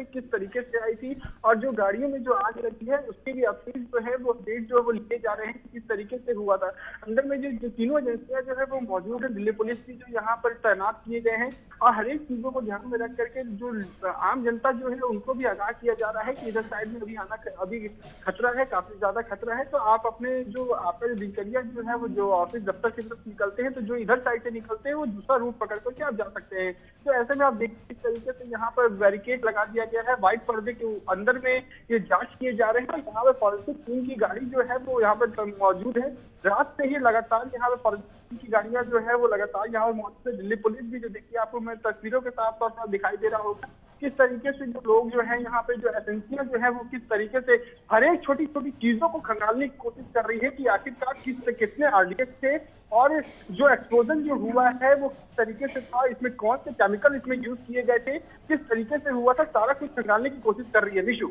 किस तरीके से आई थी, और जो गाड़ियों में जो आग लगी है उसकी भी अपडेट जो है वो अपडेट जो है वो लिए जा रहे हैं कि किस तरीके से हुआ था। अंदर में जो तीनों एजेंसियां जो है वो मौजूद है, दिल्ली पुलिस भी जो यहाँ पर तैनात किए गए हैं, और हर एक चीजों को ध्यान में रख करके जो आम जनता जो है उनको भी आगाह किया जा रहा है कि इधर साइड में अभी खतरा है, काफी ज्यादा खतरा है। तो आप अपने जो आपका दिनचर्या जो है वो जो ऑफिस दफ्तर की तरफ निकलते हैं, तो जो इधर साइड से निकलते हैं वो दूसरा रूट पकड़ करके आप जा सकते हैं। तो ऐसे में आप देखिए किस तरीके से यहाँ पर बैरिकेड लगा दिया गया है, व्हाइट पर्दे के अंदर में ये जांच किए जा रहे हैं। यहाँ पर फॉरेंसिक टीम की गाड़ी जो है वो यहाँ पर मौजूद है। रात से ही लगातार यहाँ पर फॉरेंसिक टीम की गाड़ियां जो है वो लगातार यहाँ पर मौजूद है। दिल्ली पुलिस भी जो देखिए आपको मैं तस्वीरों के साथ साथ दिखाई दे रहा होगा किस तरीके से जो लोग जो है यहाँ पे जो एजेंसियां जो है वो किस तरीके से हर एक छोटी छोटी चीजों को खंगालने की कोशिश कर रही है कि आखिरकार कितने आरडीएक्स थे और जो एक्सप्लोजन जो हुआ है वो किस तरीके से था, इसमें कौन से केमिकल इसमें यूज किए गए थे, किस तरीके से हुआ था, सारा कुछ खंगालने की कोशिश कर रही है। निशु,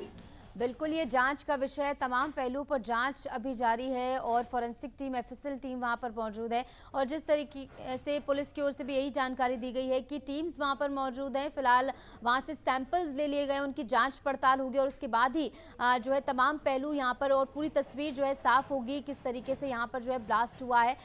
बिल्कुल, ये जांच का विषय है, तमाम पहलुओं पर जांच अभी जारी है और फॉरेंसिक टीम, एफएसएल टीम वहां पर मौजूद है। और जिस तरीके से पुलिस की ओर से भी यही जानकारी दी गई है कि टीम्स वहां पर मौजूद हैं, फिलहाल वहां से सैंपल्स ले लिए गए, उनकी जांच पड़ताल होगी और उसके बाद ही जो है तमाम पहलू यहाँ पर और पूरी तस्वीर जो है साफ होगी किस तरीके से यहाँ पर जो है ब्लास्ट हुआ है।